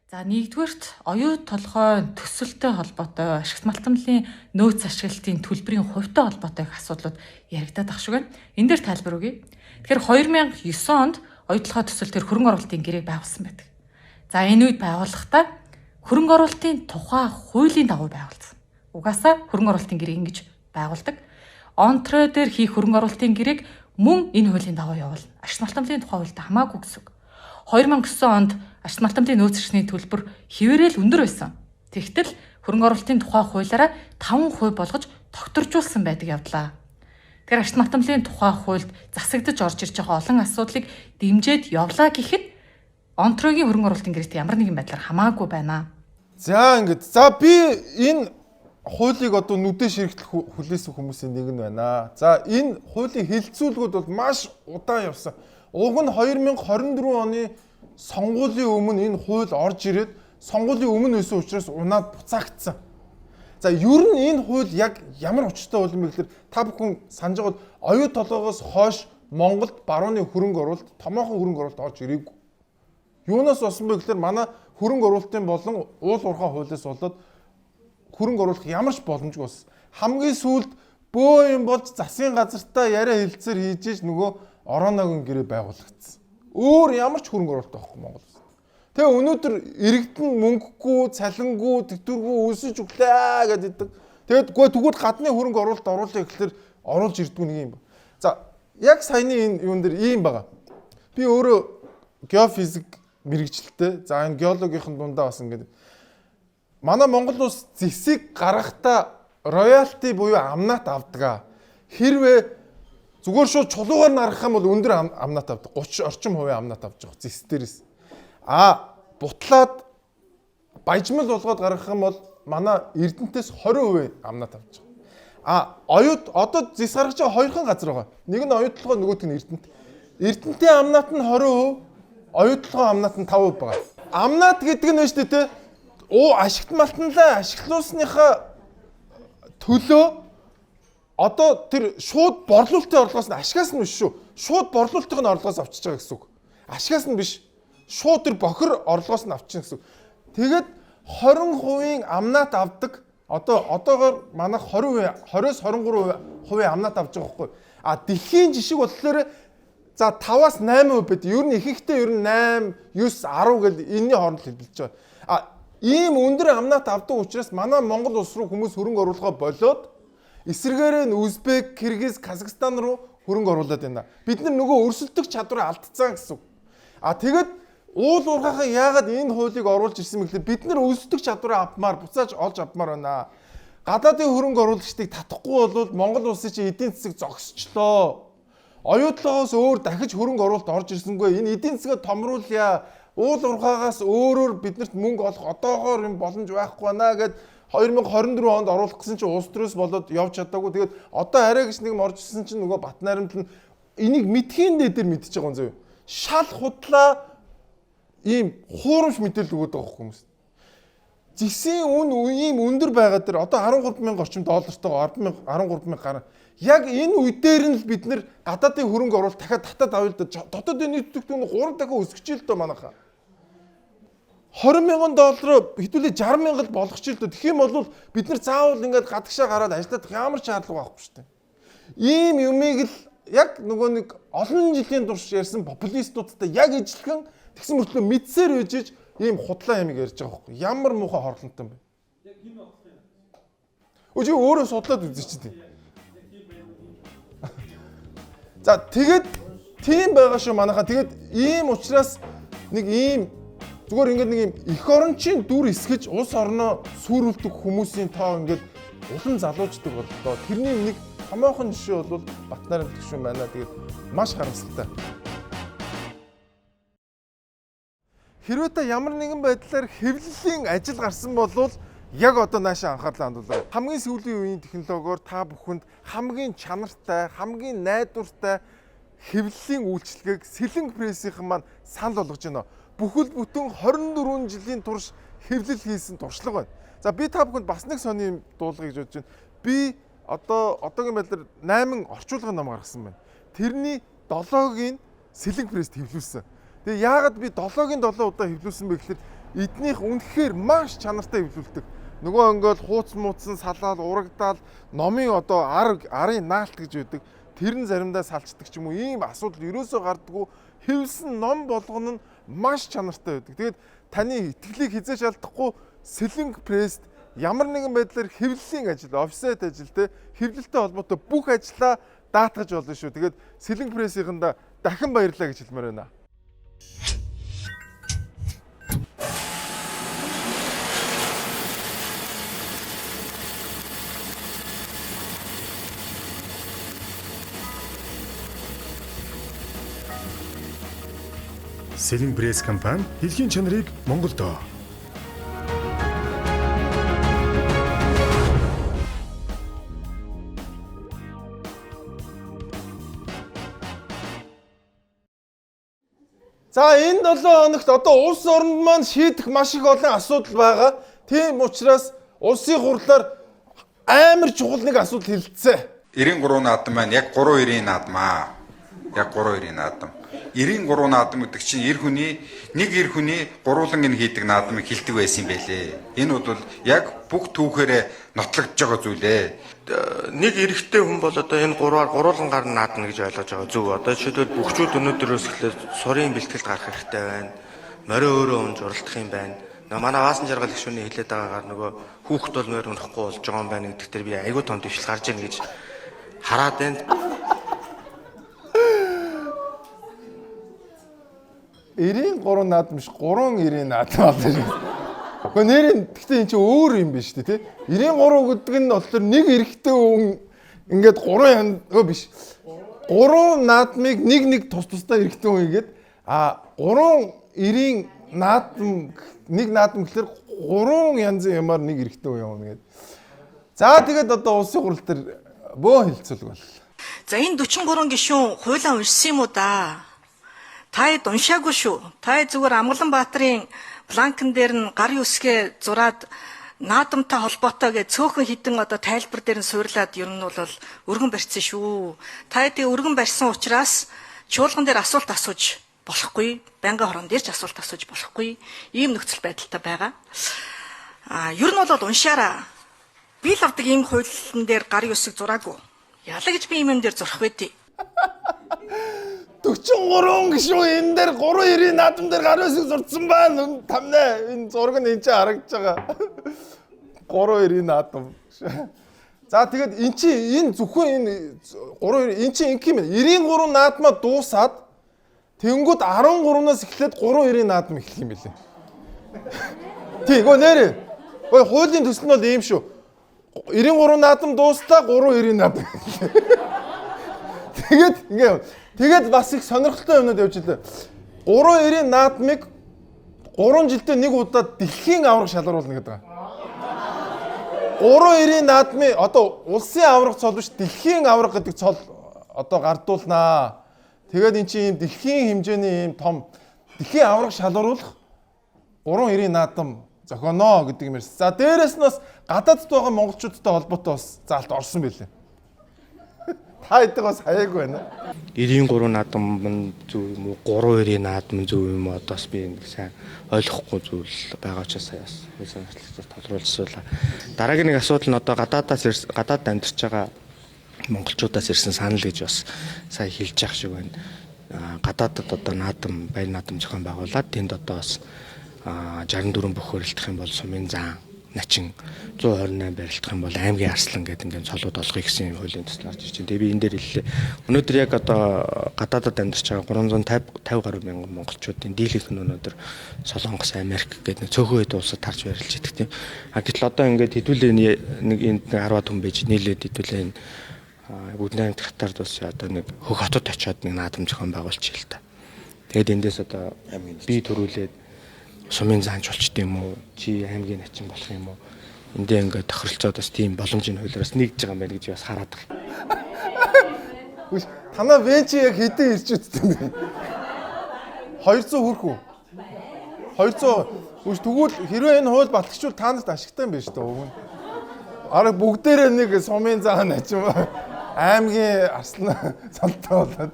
За нэгдүгээрт оюут толгой төсөлтэй холбоотой ашигт малтамлын нөөц ашиглалтын төлбөрийн хувьтай холбоотой их асуудлууд яригдаад ах шиг байна. Энэ дээр тайлбар өгье. Тэгэхээр 2009 онд оюут толгой төсөл төр хөрөнгө оруулалтын гэрээг байгуулсан байдаг. За энэ үед байгуулахдаа хөрөнгө оруулалтын тухай хуулийн дагуу байгуулсан. Угаасаа хөрөнгө оруулалтын гэрээг ингэж байгуулдаг. Онтрой дээр хийх хөрөнгө оруулалтын гэрээг мөн энэ хуулийн дагуу явуулна. Ашигт малтамлын тухай хуультай хамаагүй гэсэн үг. 2009 онд ашигт малтамлын нөөц ашигны төлбөр хэвээрээ л өндөр байсан. Тэгтэл хөрөнгө оруулалтын тухай хуулиараа 5% болгож тогтворжуулсан байдаг явдлаа. Тэгэхээр ашигт малтамлын тухай хуульд засагдж орж ирж байгаа олон асуудлыг дэмжиж явлаа гэхэд онтройгийн хөрөнгө оруулалтын гэрээтэй ямар нэгэн байдлаар хамаагүй байна. За ингээд за би энэ хуулийг одоо нүдэн ширхтэл хүлээсэн хүмүүсийн нэг нь байна. За энэ хуулийн хилцүүлгүүд бол маш удаан явсан. Уг нь 2024 оны сонгуулийн өмнө энэ хууль орж ирээд сонгуулийн өмнө өсөн учраас унаад буцаагдсан. За ер нь энэ хууль яг ямар учиртай хууль юм бэ гэхээр та бүхэн санаж байгаа бол оюут толгоогоос хойш Монголд барууны хөрөнгө оруулалт, томоохон хөрөнгө оруулалт орж ирээгүй. Юунаас болсон бэ гэхээр манай хөрөнгө оруулалтын болон уул уурхай хуулиас болоод хөрөнгө оруулах ямар ч боломжгүй болсон. Хамгийн сүүлд бөө юм болж засгийн газартаа яриа хэлцээр хийж нөгөө орооногийн гэрээ байгуулагдсан. Өөр ямар ч хөрөнгө оруулалт байхгүй Монголд. Тэгээ өнөөдөр иргэдэн мөнгөгүй, цалингүй, тэтгэвргүй өсөж өглөө гэдэг. Тэгээд тэгвэл гадны хөрөнгө оруулалт оруулах гэхэлэр оруулж ирдгүй нэг юм ба. За яг саяны энэ юун дээр ийм байгаа. Би өөрөө геофизик мэрэгчлээ. За энэ геологийн дундаа бас ингээд манай Монгол улс зэсийг гаргахтаа роялти буюу амнаат авдаг. Хэрвээ зүгээр шууд чулуугаар нарах юм бол өндөр амнаат авдаг. 30 орчим хувийн амнаат авч байгаа зэс дээрээс. Бутлаад баяжмал болгоод гаргах юм бол манай Эрдэнэтээс 20% амнаат авч байгаа. Оюут одоо зэс гаргаж байгаа хоёрхан газар байгаа. Нэг нь оюут толгой, нөгөөх нь Эрдэнэт. Эрдэнэтийн амнаат нь 20%, оюут толгой амнаат нь 5% байгаа. Амнаат гэдэг нь шүү дээ. Ашигт малтанлаа ашиглуулсныхаа төлөө одоо тэр шууд борлуулалтын орлогоос нь ашигаас нь биш шүү. Шууд борлуулалтын орлогоос авчиж байгаа гэсэн үг. Ашигаас нь биш. Шууд тэр бохир орлогоос нь авчихна гэсэн үг. Тэгээд 20% амнаат авдаг. Одоогоор манайх 20%, 20-с 23% амнаат авч байгаа байхгүй. Дэлхийн жишг болохоор за 5-аас 8% байд. Ер нь ихэнхдээ ер нь 8, 9, 10 гэдэг энэний хооронд хэлбэлж байгаа. Ийм өндөр амнаат авдаг учраас манай Монгол улс руу хүмүүс хөрөнгө оруулахаа болоод эсвэргээрээ Узбек, Киргиз, Казахстан руу хөрөнгө оруулаад байна. Бид нар нөгөө өрсөлдөх чадвараа алдцсан гэсэн үг. Тэгээд уул уурхайхан яагаад энэ хуулийг оруулж ирсэн бэ гэхээр бид нар өрсөлдөх чадвараа авмаар, буцааж олж авмаар байна. Гадаадын хөрөнгө оруулагчдыг татахгүй бол Монгол улсын чинь эдийн засаг зогсчлоо. Оюутлогоос өөр дахиж хөрөнгө оруулалт орж ирсэнгүй. Энэ эдийн засгаа томруулъя. Уул уурхайгаас өөрөөр биднэрт мөнгө олох одоогоор юм боломж байхгүй байна гэд 2024 онд оруулах гэсэн чинь улс төрөөс болоод явж чадаагүй. Тэгээд одоо арай гэж нэг орж ирсэн чинь нөгөө Батнаримд нь энийг мэдхийн дээр мэдчихэж байгаа юм зөө. Шал худлаа ийм хуурамч мэдээлэл өгöd байгаа хүмүүс. Зэсийн үн ийм өндөр байгаа дээр одоо 13,000 орчим доллартайгаа 13,000 гарна. Яг энэ үе дээр нь л бид нэр гадаадын хөрөнгө оруулалт дахиад татаад авъя л да. Дотоодын нийт төлөвтөнд 3 дахин өсгөж ил дөө манайхаа. $20,000 хэдүүлээ 60,000 л болгоч ил дөө. Тэгэх юм бол бид нар заавал ингээд гадагшаа гараад ажиллах ямар ч шаардлага байхгүй шүү дээ. Ийм юмыг л яг нөгөө нэг олон жилийн турш ярьсан популистуудтай яг ижилхэн тэгсэн мөртлөө мэдсээр үжиж ийм худлаа ямиг ярьж байгаа байхгүй. Ямар муухай хорлонтой юм бэ? Яг энэ Чи өөрөө судлаад үзэж чинь. За тэгээд тийм байгаа шүү манайхаа. Тэгээд ийм учраас нэг ийм зүгээр ингээд нэг ийм эх орончийн дүр эсгэж улс орноо сүрүүлдэг хүмүүсийн тоо ингээд улам залууждаг боллоо. Тэрний нэг томоохон жишээ бол Батнарын гишүүн байна. Тэгээд маш харамсалтай. Хэрвээ та ямар нэгэн байдлаар хэвлэлийн ажил гарсан бол яг одоо наашаа анхаарлаа хандуулаа. Хамгийн сүүлийн үеийн технологиор та бүхэнд хамгийн чанартай, хамгийн найдвартай хэвлэлийн үйлчлэгийг сэлэнг прессийнхэн маань санал болгож байна. Бүхэл бүтэн 24 жилийн турш хэвлэл хийсэн туршлага байна. За би та бүхэнд бас нэг сони юм дуулгыг бодож байна. Би одоогийн байдлаар 8 орчуулгын ном гаргасан байна. Тэрний 7-ыг сэлэнг пресст хэвлүүлсэн. Тэгээ яагаад би 7-гийн 7 удаа хэвлүүлсэн бэ гэхээр эднийх үнэхээр маш чанартай хэвлүүлдэг. Нөгөө ингээд хууц мууцсан салаад урагдаал номын одоо арын наалт гэж байдаг. Тэр нь заримдаа салцдаг ч юм уу ийм асуудал ерөөсөө гардаггүй. Хэвлсэн ном болгоно нь маш чанартай байдаг. Тэгээд таны итгэлийг хизээж алдахгүй сэлэнг пресст ямар нэгэн байдлаар хэвлэлийн ажил, офсайт ажил те хэвлэлтэй холбоотой бүх ажлаа даатгаж болно шүү. Тэгээд сэлэнг прессийнхэндээ дахин баярлалаа гэж хэлмээр байна. Сэлэнг пресс компани хэлхийн чанарыг Монголд За энэ 7 хоногт одоо улс оронд маань шийдэх маш их олон асуудал байгаа. Тийм учраас улсын хурлаар амар чухал нэг асуудал хэлэлцээ. 93 наадам маань яг 3-90 наадам аа. Яг 3-90 наадам. 93 наадам гэдэг чинь эр хүний гурван ин хийдэг наадмыг хилдэг байсан юм байлээ. Энэ бол яг бүх түүхээрээ нотлогдож байгаа зүйл ээ. Нэг эрэгтэй хүн бол одоо энэ гурван гар наадна гэж ойлгож байгаа зүг. Одоо жишээлбэл бүгчүүд өнөөдрөөс эхлээд сурын бэлтгэлд гарах хэрэгтэй байна. Морио өөрөө унж уралдах юм байна. Манай Ваасан жаргал гишүүний хэлээд байгаагаар нөгөө хүүхэд бол морь унахгүй болж байгаа юм байна гэдэгтэр би айгүй том дэвшил гарч ийн гэж хараад байна. 93 наадам биш 390 наадам болоо шүү. Гэхдээ нэр нь гэхдээ эн чинь өөр юм биш үү те. 93 гэдэг нь болохоор нэг эрэгтэй хүн ингээд 3 биш. 3 наадмыг нэг тусдаа эрэгтэй хүн игээд 390 наадам нэг наадам гэхээр 3 янзын ямаар нэг эрэгтэй хүн юм ингээд. За тэгээд одоо улсын хурал дээр бөө хэлцүүлэг бол. За энэ 43 гишүүн хуулиа уншсан юм уу да? Таад уншаагүй шүү. Таа зүгээр Амгаланбаатарын планкн дээр нь гар үсгээ зураад наадамтай холбоотой гэж цөөхөн хідэн одоо тайлбар дээр нь суурлаад ер нь бол өргөн барьсан шүү. Таа тий өргөн барьсан учраас чуулган дээр асуулт асууж болохгүй. Байнгын хорон дээр ч асуулт асууж болохгүй. Ийм нөхцөл байдалтай байгаа. Ер нь бол уншаараа. Би л авдаг ийм хуулийн дээр гар үсэг зураагүй. Яла гэж би ийм юм дээр зурх байдیں۔ 43 гишүүн энэ дээр 390 наадам дээр гар үсэг зурцсан байна. Тамнаа энэ зураг нь энэ чинь харагдаж байгаа. 390 наадам. За тэгээд эн чинь энэ зөвхөн энэ 390 эн чинь ингэх юм байна. 93 наадмаа дуусаад тэнгууд 13-наас эхлээд 390 наадам эхлэх юм билээ. Тийгөө нэрээ. Ой хуулийн төсөл нь бол ийм шүү. 93 наадам дуустаа 390 наадам. Тэгээд бас их сонирхолтой юмнууд явж илээ. 390 наадмыг 3 жилдээ нэг удаа дэлхийн авраг шалгаруулна гэдэг. 390 наадмын одоо улсын авраг цол биш дэлхийн авраг гэдэг цол одоо гардуулнаа. Тэгээд эн чинь ийм дэлхийн хэмжээний ийм том дэлхийн авраг шалгаруулах 390 наадам зохионоо гэдэг юм ярьсан. За дээрэс нь бас гадаадд байгаа монголчуудтай холбоотой бас заалт орсон байлээ. Та идэг бас хаяагүй байна. 93 наадам зөв юм уу 390 наадам зөв юм уу одоос би нэг сайн ойлгохгүй зүйл байгаа ч саяас тодруулсан. Дараагийн нэг асуудал нь одоо гадаад амьдарч байгаа монголчуудаас ирсэн санал гэж бас сая хэлж явах шиг байна. Гадаадд одоо баяр наадам зохион байгуулад тэнд одоо бас 64 бүх хөрөлдөх юм бол сумын зан начин 128 барилдах юм бол аймгийн арслан гэдэг ингээд цолууд олгоё гэсэн хуулийн төсөл гарч ирж байна. Тэгээ би энэ дээр хэллээ. Өнөөдөр яг одоо гадаадад амьдарч байгаа 350 гаруй мянган монголчуудын дийлэнх нь өнөөдөр Солонгос, Америк гэдэг нэг цөөхөн хэд улсад тарж барилж идэх тийм. Гэтэл одоо ингээд хэдүүлээ нэг энд 10-аад хүн байж нийлээд хэдүүлээ энэ Буднайм Катард бас одоо нэг хөх хотод очиод нэг наадам зохион байгуулчих л та. Тэгээд эндээс одоо би төрүүлээд сумын заанч болчтой юм уу? Чи аймгийн начин болох юм уу? Эндээ ингээд тохиролцоод бас тийм боломжийн хуулиараас нэгдэж байгаа юм байна гэж бас хараад байгаа. Танаа венч яг хэдэн ирж үтсэн бэ? 200 хүрэх үү? 200. Тэгвэл хэрвээ энэ хууль батлагчвал та нарт ашигтай юм байна шүү дээ. Арга бүгдээрээ нэг сумын заан начин аймгийн арслан цалтай болоод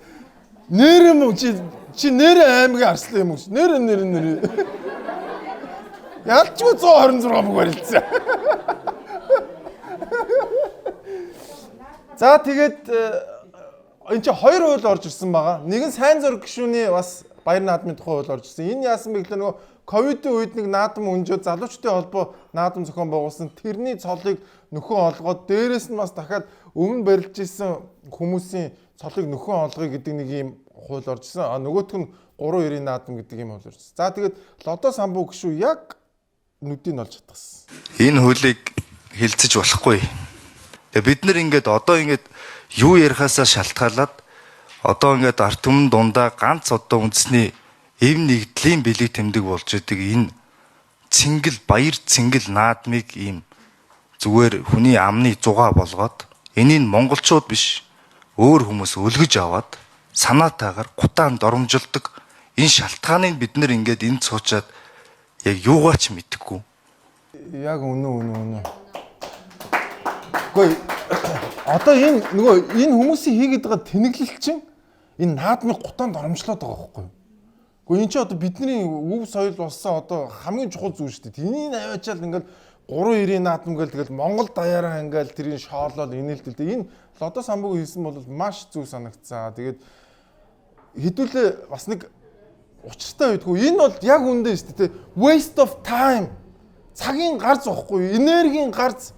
нэр юм уу чи нэр аймгийн арслан юм уу? Нэр. Ялчгүй 126 бүг барилцсан. За тэгээд энэ чи хоёр хууль орж ирсэн байгаа. Нэг нь сайн зураг гишүүний бас баяр наадмын тухай хууль орж ирсэн. Энэ яасан бэ гэхээр нөгөө ковидын үед нэг наадам өнжөөд залуучдын холбоо наадам зохион байгуулсан. Тэрний цолыг нөхөн олгоод дээрээс нь бас дахиад өмнө барилж исэн хүмүүсийн цолыг нөхөн олгоё гэдэг нэг юм хууль орж ирсэн. Нөгөөх нь 3-9 наадам гэдэг юм хууль орж ирсэн. За тэгээд Лодо самбуу гишүү яг нүдийг олж чадсан. Энэ хуулийг хилцэж болохгүй. Тэгээ бид нар ингээд одоо ингээд юу ярихаасаа шалтгаалаад одоо ингээд арт түмэн дундаа ганц одоо үндэсний эв нэгдлийн бэлэг тэмдэг болж идэг энэ цэнгэл баяр цэнгэл наадмыг ийм зүгээр хүний амны зугаа болгоод энийг монголчууд биш өөр хүмүүс өлгөж аваад санаатаагаар гутаан доромжилдог энэ шалтгааныг бид нар ингээд энд суучаад яг юугаа ч мэдэхгүй. Яг үнэн. Гэхдээ одоо энэ хүмүүсийн хийгээд байгаа тэнэглэл чинь энэ наадмын гутаанд оромжлоод байгаа байхгүй юу? Гэхдээ энэ чинь одоо бидний өв соёл болсон одоо хамгийн чухал зүйл шүү дээ. Тэнийг аваачаал ингээд 3-9 наадам гээл тэгэл Монгол даяараа ингээл тэрийг шоолоод инээлтэл. Энэ Лодо самбууг хийсэн бол маш зүг санагцсан. Тэгээд хэдүүлээ бас нэг учиртай байдгүй. Энэ бол яг үндэ шүү дээ. Waste of time. Цагийн гарц واخгүй, энергийн гарц.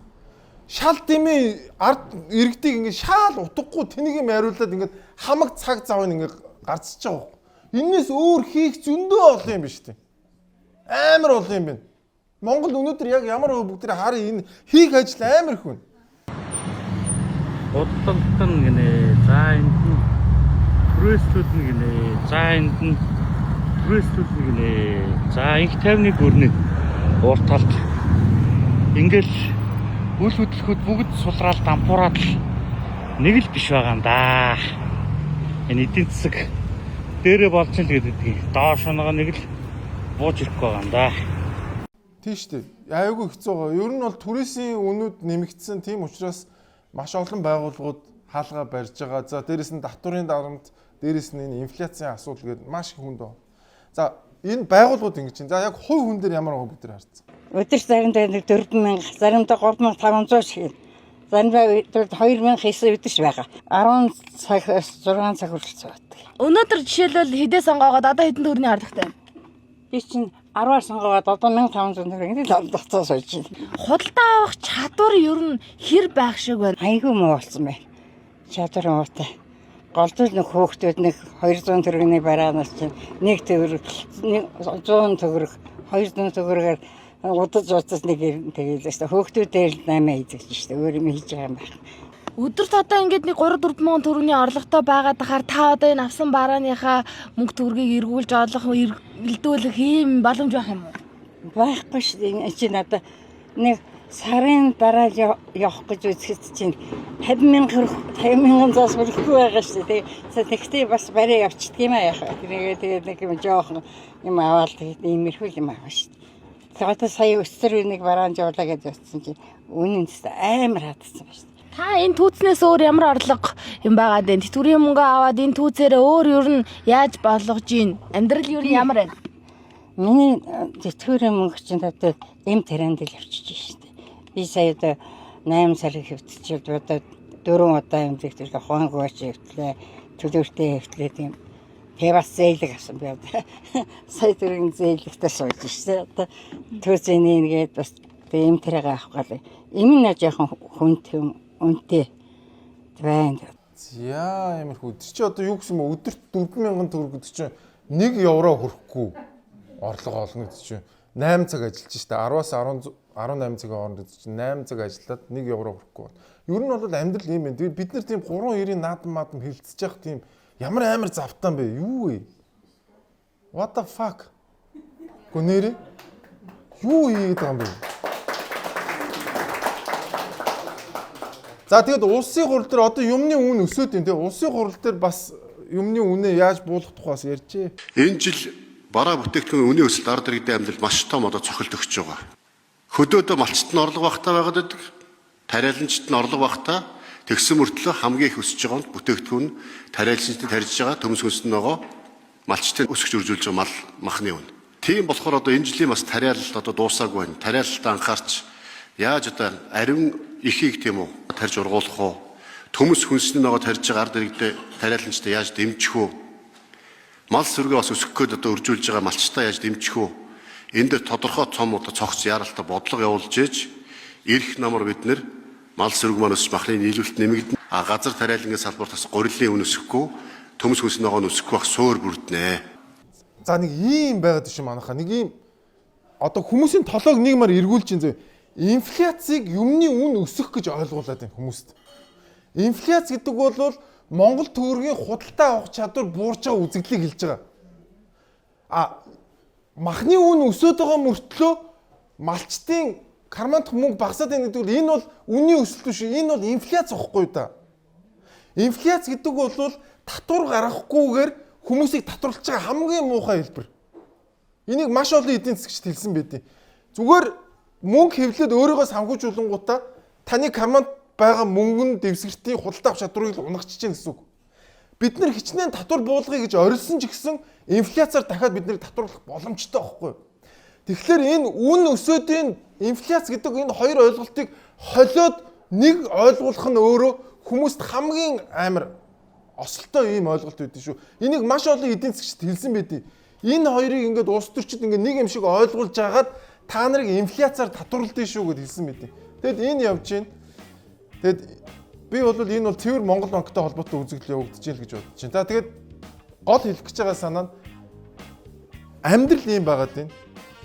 Шал дэмий ард иргэдийг ингээд шаал утгагүй тэнийг юм хариулаад ингээд хамаг цаг зав ингээд гарцж байгаа байхгүй. Энээс өөр хийх зөндөө олон юм биш үү? Амар олон юм байна. Монгол өнөөдөр яг ямар бүгд хараа энэ хийх ажил амар их байна. Бодлолтон гинэ. За энд нь түрээслүүд нь гинэ. За энд нь түрээслүүд нь гинэ. За инх тайвны гөрнө. Уур талд ингээл үл хөдлөхөд бүгд сулраал дампуураад л нэг л биш байгаа юм да. Энэ эдийн засаг дээрээ болж л гэдэг. Доош нэг л бууж ирэхгүй байгаа юм да. Тийш үү. Айгүй хэцүү байгаа. Ер нь бол түрээсийн үнүүд нэмэгдсэн. Тийм учраас маш олон байгууллагууд хаалгаа барьж байгаа. За дээрэс нь татварын дарамт, дээрэс нь энэ инфляцийн асуудал гэдэг маш их хүнд байна. За энэ байгууллагууд ингэж чинь. За яг хувь хүн дээр ямар байгаа бүгд харцсан. Өдөр заримдаа 4,000, заримдаа 3,500 шиг. Заримдаа 2,000 хийсэн өдөр ш байгаа. 10 цагаас 6 цаг хүртэл цаадаг. Өнөөдөр жишээлбэл хэдээ сонгоогоод одоо хэдэн төгрөгийн хардлагатай? Би чинь 10-аар сонгоогоод одоо 1,500 төгрөгийн лавдагцаа сууж байна. Худалдаа авах чадвар ер нь хэр байх шиг байна? Айгүй муу болсон байна. Чадвар муутай. Голдол нэг хөөхтүүд нэг 200 төгрөгийн бараанаас чинь 1 төгрөг, 100 төгрөг, 200 төгрөгөөр удаж нэг тэгэлээ шүү дээ. Хөөхтүүдээр л 8 эзэгч шүү дээ. Өөр юм хийж байгаа юм байна. Өдөрт одоо ингээд нэг 3-4 мянган төгрөгийн орлоготой байгаад тахаар та одоо энэ авсан барааныхаа мөнгө төгрөгийг эргүүлж олох, эргэлдүүлэх ийм боломж байх юм уу? Байхгүй шүү дээ. Энэ чинь одоо нэг сарын дараа явах гэж үзэхэд чинь 50,000 заас болохгүй байгаа шүү дээ. Тэгтээ бас барай явчихдаг юм аа яхаа. Тэгээд нэг юм жоохон юм аваад тэгээд иймэрхүү юм аваа шүү дээ. Тэгээд сая өсөр нэг бараан жуулаа гэж бодсон чинь үнэнс амар хатсан ба шүү дээ. Та энэ түүцнээс өөр ямар орлого юм байгаа дээ? Тэтгэврийн мөнгө аваад энэ түүцээрээ өөр ер нь яаж болгож ийн? Амьдрал ер нь ямар байна? Миний тэтгэврийн мөнгө чинь одоо эм тарианд л явчихж шүү дээ. Би сая одоо 8 сарын хэвтчихэд одоо 4 удаа эмзэгтэл хонгооч хэвтлээ, төлөвлөлтөө хэвтлээ тийм. Тэгээ бас зээлэг авсан би одоо. Сая төгрөгийн зээлэгтээ сууж шүү дээ. Одоо түүцэний нэгээд бас Тэгээ им тэрэг авах гал. Им нэ жоохон үнэтэй байна. За иймэрхүү. Чи одоо юу гэсэн мө өдөрт 4,000 төгрөг гэдэг чинь 1 евро хүрэхгүй орлого олно гэдэг чинь 8 цаг ажиллаж штэ 10-аас 18 цагийн хооронд гэдэг чинь 8 цаг ажиллаад 1 евро хүрэхгүй байна. Ер нь бол амьдрал ийм байна. Бид нар тийм 3-9 наадам хилцэж явах тийм ямар амар завтаан бэ? Юу вэ? What the fuck? Гүнэрэ юу хийгээд байгаа юм бэ? За тэгэд улсын хурал дээр одоо юмны үн өсөөд байна. Тэгээ улсын хурал дээр бас юмны үнэ яаж буулгах тухаас ярьжээ. Энэ жил бараа бүтээгдэхүүн үнийн өсөлт ард иргэдийн амьдрал маш том одоо цохилт өгч байгаа. Хөдөөдөө малчт нь орлого багтаа байгаад байдаг. Тариаланчт нь орлого багтаа тэгсэн мөртлөө хамгийн их өсөж байгаа нь бүтээгдэхүүн тариаланчтад тарьж байгаа төмс хөнсөн нөгөө малчтын өсгөж үржүүлж байгаа махны үн. Тийм болохоор одоо энэ жилийн бас тариалалт одоо дуусаагүй байна. Тариалалтаа анхаарч яаж одоо ариун ихийг тийм үү тарьж ургуулах уу? Төмс хүнсний нөгөө тарьж байгаа ард иргэдээ тариаланчтай яаж дэмжих үү? Мал сүргээ бас өсгөх гээд одоо үржүүлж байгаа малчтаа яаж дэмжих үү? Энэ дээр тодорхой том одоо цогц яаралтай бодлого явуулж ээж ирэх намар бид нэр мал сүрэг маань өсч махны нийлүүлэлт нэмэгдэнэ. Газар тариалангийн салбартаас гурилын үн өсөхгүй, төмс хүнсний нөгөө нь өсөхгүй бах суур бүрднэ. За нэг ийм байгаад шүү манайхаа. Нэг ийм одоо хүмүүсийн толгойг нэг мар эргүүлж ин зөө. Инфляцийг юмны үн өсөх гэж ойлгуулад байна хүмүүст. Инфляц гэдэг бол Монгол төгрөгийн худалдаа авах чадвар буурч байгаа үзэгдлийг хэлж байгаа. Махны үн өсөд байгаа мөртлөө малчтын карманд мөнгө багасаад байна гэдэг нь энэ бол үнийн өсөлт биш. Энэ бол инфляц واخгүй да. Инфляц гэдэг бол татвар гаргахгүйгээр хүмүүсийг татварлаж байгаа хамгийн муухай хэлбэр. Энийг маш олон эдийн засгчид хэлсэн байдیں۔ Зүгээр мөнгө хэвлээд өөрийгөө санхүүжүүлэнгуудаа таны карманд байгаа мөнгөнд дэвсгэртийн худалдаа авах чадварыг унгачиж чинь гэсэн үг. Бид нар хичнээн татвар буулгая гэж орилсон ч гэсэн инфляцаар дахиад биднийг татварлах боломжтой байхгүй. Тэгэхээр энэ үн өсөөдийн инфляц гэдэг энэ хоёр ойлголтыг холиод нэг ойлгуулах нь өөрөө хүмүүст хамгийн амар осолтой ийм ойлголт үүдэн шүү. Энийг маш олон эдийн засгчид хэлсэн байдیں۔ Энэ хоёрыг ингээд улс төрчид ингээд нэг юм шиг ойлгуулж агаад та нарыг инфляцаар татварладаг шүү гэд хэлсэн байдیں۔ Тэгэд энэ явж байна. Тэгэд би бол энэ бол цэвэр Монгол банктай холбоотой үзэгдэл явагдаж ийн гэж бодож байна. За тэгээд гол хэлэх гэж байгаа санаа нь амьдрал ийм байгаад байна.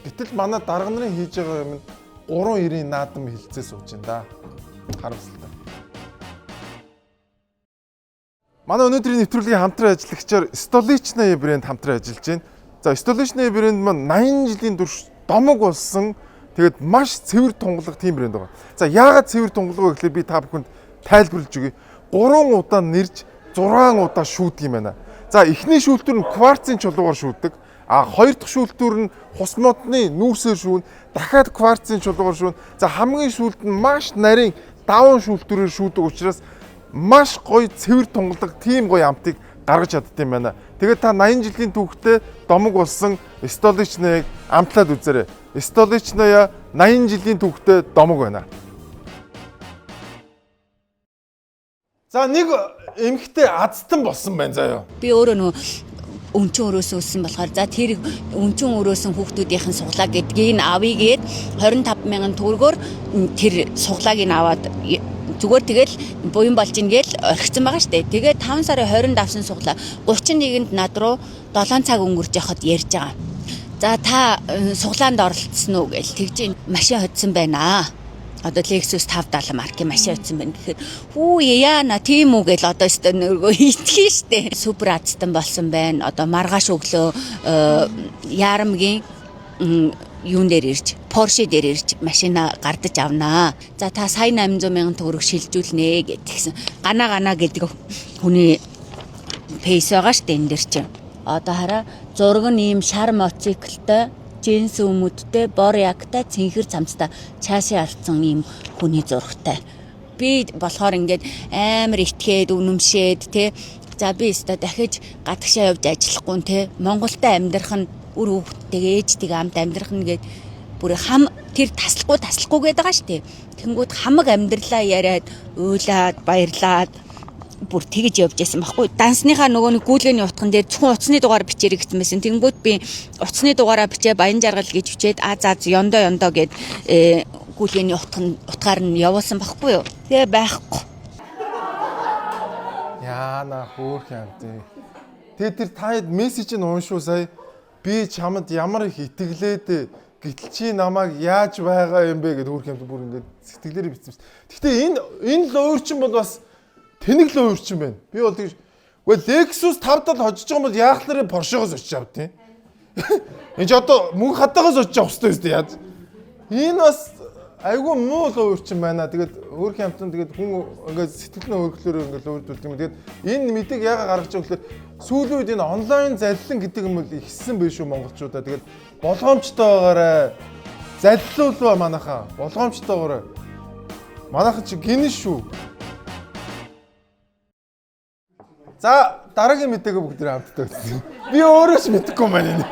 Гэтэл манай дарга нарын хийж байгаа юм нь 3-9 наадам хилцээ сууж байна да. Харамсалтай. Манай өнөөдрийн нэвтрүүлгийн хамтран ажиллагчаар Stolichnaia брэнд хамтран ажиллаж байна. За Stolichnaia брэнд маань 80 жилийн турш домог болсон. Тэгээд маш цэвэр тунгалаг тийм брэнд байгаа. За яагаад цэвэр тунгалаг вэ гэхлээр би та бүхэнд тайлбарлаж өгье. 3 удаа нэрж 6 удаа шүүдэг юм байна. За эхний шүүлтүр нь кварцын чулуугаар шүүдэг. Хоёр дахь шүүлтүр нь хус модны нүүрсээр шүүн. Дахиад кварцын чулуугаар шүүн. За хамгийн сүүлд нь маш нарийн даван шүүлтүрээр шүүдэг учраас маш гоё цэвэр тунгалаг тийм гоё амтыг гаргаж чаддсан юм байна. Тэгээд та 80 жилийн түүхтэй домог болсон Stolichnaia-г амтлаад үзээрэй. Stolichnaia 80 жилийн түүхтэй домог байна. За нэг эмэгтэй азтан болсон байна заяа. Би өөрөө нөө өнчин өрөөс өссөн болохоор за тэр өнчин өрөөсөн хүүхдүүдийн суглаа гэдгийг нь авъя гээд 25,000 төгрөгөөр тэр суглааг нь аваад зүгээр тэгэл буян болж ин гээл орхисон байгаа штэ. Тэгээд 5 сарын 20-нд авсан суглаа 31-нд над руу 7 цаг өнгөрж явахад ярьж байгаа. За та суглаанд оролцсон уу гээл тэгж машин hodсон байна. Одоо Lexus 570 маркийн машин hodсон байна гэхээр хүү яана тийм үү гээл одоо өстө нөгөө итгэн штэ. Супер азтан болсон байна. Одоо маргааш өглөө Ярамгийн юун дээр ирж Porsche дээр ирж машина гардаж авнаа. За та сая 800,000 төгрөг шилжүүлнэ гэдгийгсэн. Гана гэдэг хүний пейс байгаа штэ энэ дэр чинь. Одоо хараа зураг нь ийм шар мотоциклтай, джинс өмөдтэй, бор ягтай, цэнхэр цамцтай цаашаа алдсан ийм хүний зурагтай. Би болохоор ингээд амар итгээд үнэмшээд те. За би өстө дахиж гадагшаа явж ажиллахгүй те. Монголтай амьдрах нь үр хүүхдтэйгээ ээжтэйгээ хамт амьдрах нь гээд бүр хам тэр таслахгүй гээд байгаа штэ. Тэнгүүд хамаг амьдралаа яриад уйлаад баярлаад бүр тэгж явж байсан байхгүй. Дансныхаа нөгөө нэг гүйлгээний утган дээр зөвхөн утасны дугаар бичээрэй гэсэн байсан. Тэнгүүд би утасны дугаараа бичээ баян жаргал гэж бичээд за ёндоо гээд гүйлгээний утгаар нь явуулсан байхгүй юу? Тэгээ байхгүй. Яана хөөх юм тий. Тэгээд тэр таад мессеж нь уншуу сая би чамд ямар их итгэлээд гэтэл чи намайг яаж байгаа юм бэ гэдээ хөөх юмд бүр ингээд сэтгэлээрээ бичсэн. Гэхдээ энэ л өөрчин бол бас тэнэг л өөрчин байна. Би бол тэгж Lexus 5 дал хожиж байгаа юм бол яахлаараа Porsche-гоос очиж авд тий. Энд ч одоо мөнгө хатаагаас очиж авах хэрэгтэй үстэй яаж. Энэ бас айгүй муу л өөрчин байна. Тэгээд өөр хямтан тэгээд хүн ингээд сэтгэлнээ өөрчлөөр ингээд өөрдүүлдэг юм. Тэгээд энэ мэдээг яагаад гаргаж байгаа гэхээр сүүлийн үед энэ онлайн заллин гэдэг юм бол ихсэн биш үү монголчуудаа. Тэгээд болгоомжтой байгаарай. Заллиулва манайхаа. Болгоомжтойгоор. Манайхан чи гинэ шүү. За дараагийн мэдээгээ бүгд хамтдаа үзье. Би өөрөө ч мэдэхгүй маань энэ.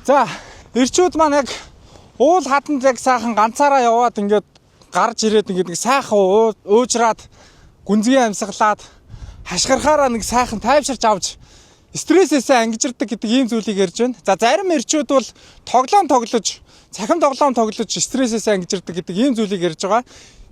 За эрчүүд маань яг уул хатанд яг сайхан ганцаараа яваад ингээд гарч ирээд ингээд нэг сайхан уужраад гүнзгий амьсгалаад хашгирахаараа нэг сайхан тайвширч авч стрессээсээ ангижирдаг гэдэг ийм зүйлийг ярьж байна. За зарим эрчүүд бол цахим тоглоом тоглож стрессээсээ ангижирдаг гэдэг ийм зүйлийг ярьж байгаа.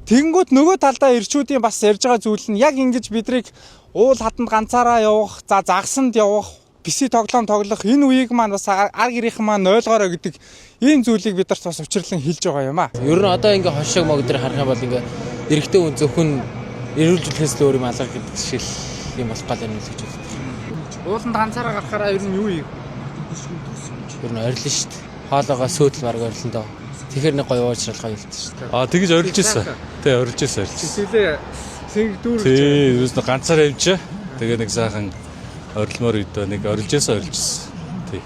Тэгэнгүүт нөгөө талдаа эрчүүдийн бас ярьж байгаа зүйл нь яг ингэж бидрийг уул хатанд ганцаараа явах, за загсанд явах, PC тоглоом тоглох энэ үеийг маань бас ар гэрийнхэн маань ойлгоорой гэдэг ийм зүйлийг бид нарт бас учирлан хэлж байгаа юм аа. Ер нь одоо ингээ хошиг мог дээр харах юм бол ингээ эрэгтэй хүн зөвхөн эрүүл зүйлээс л өөр юм алга гэдэг шиг юм болох гал юм л гэж байна. Ууланд ганцаараа гарахаараа ер нь юу юм? Ер нь орилно шүү дээ. Хоолоогоо сүйтэл бараг орилно доо. Тэгэхээр нэг гоё уучралгаа хэлдэг шүү дээ. Тэгэж орилж ирсэн. Тэ орилж ирсэн. Тэсэлээ сэнг дүүрч. Тий, юус нэг ганцаараа явж. Тэгээ нэг сайхан орилмоор үйдөө нэг орилжсэн. Тий.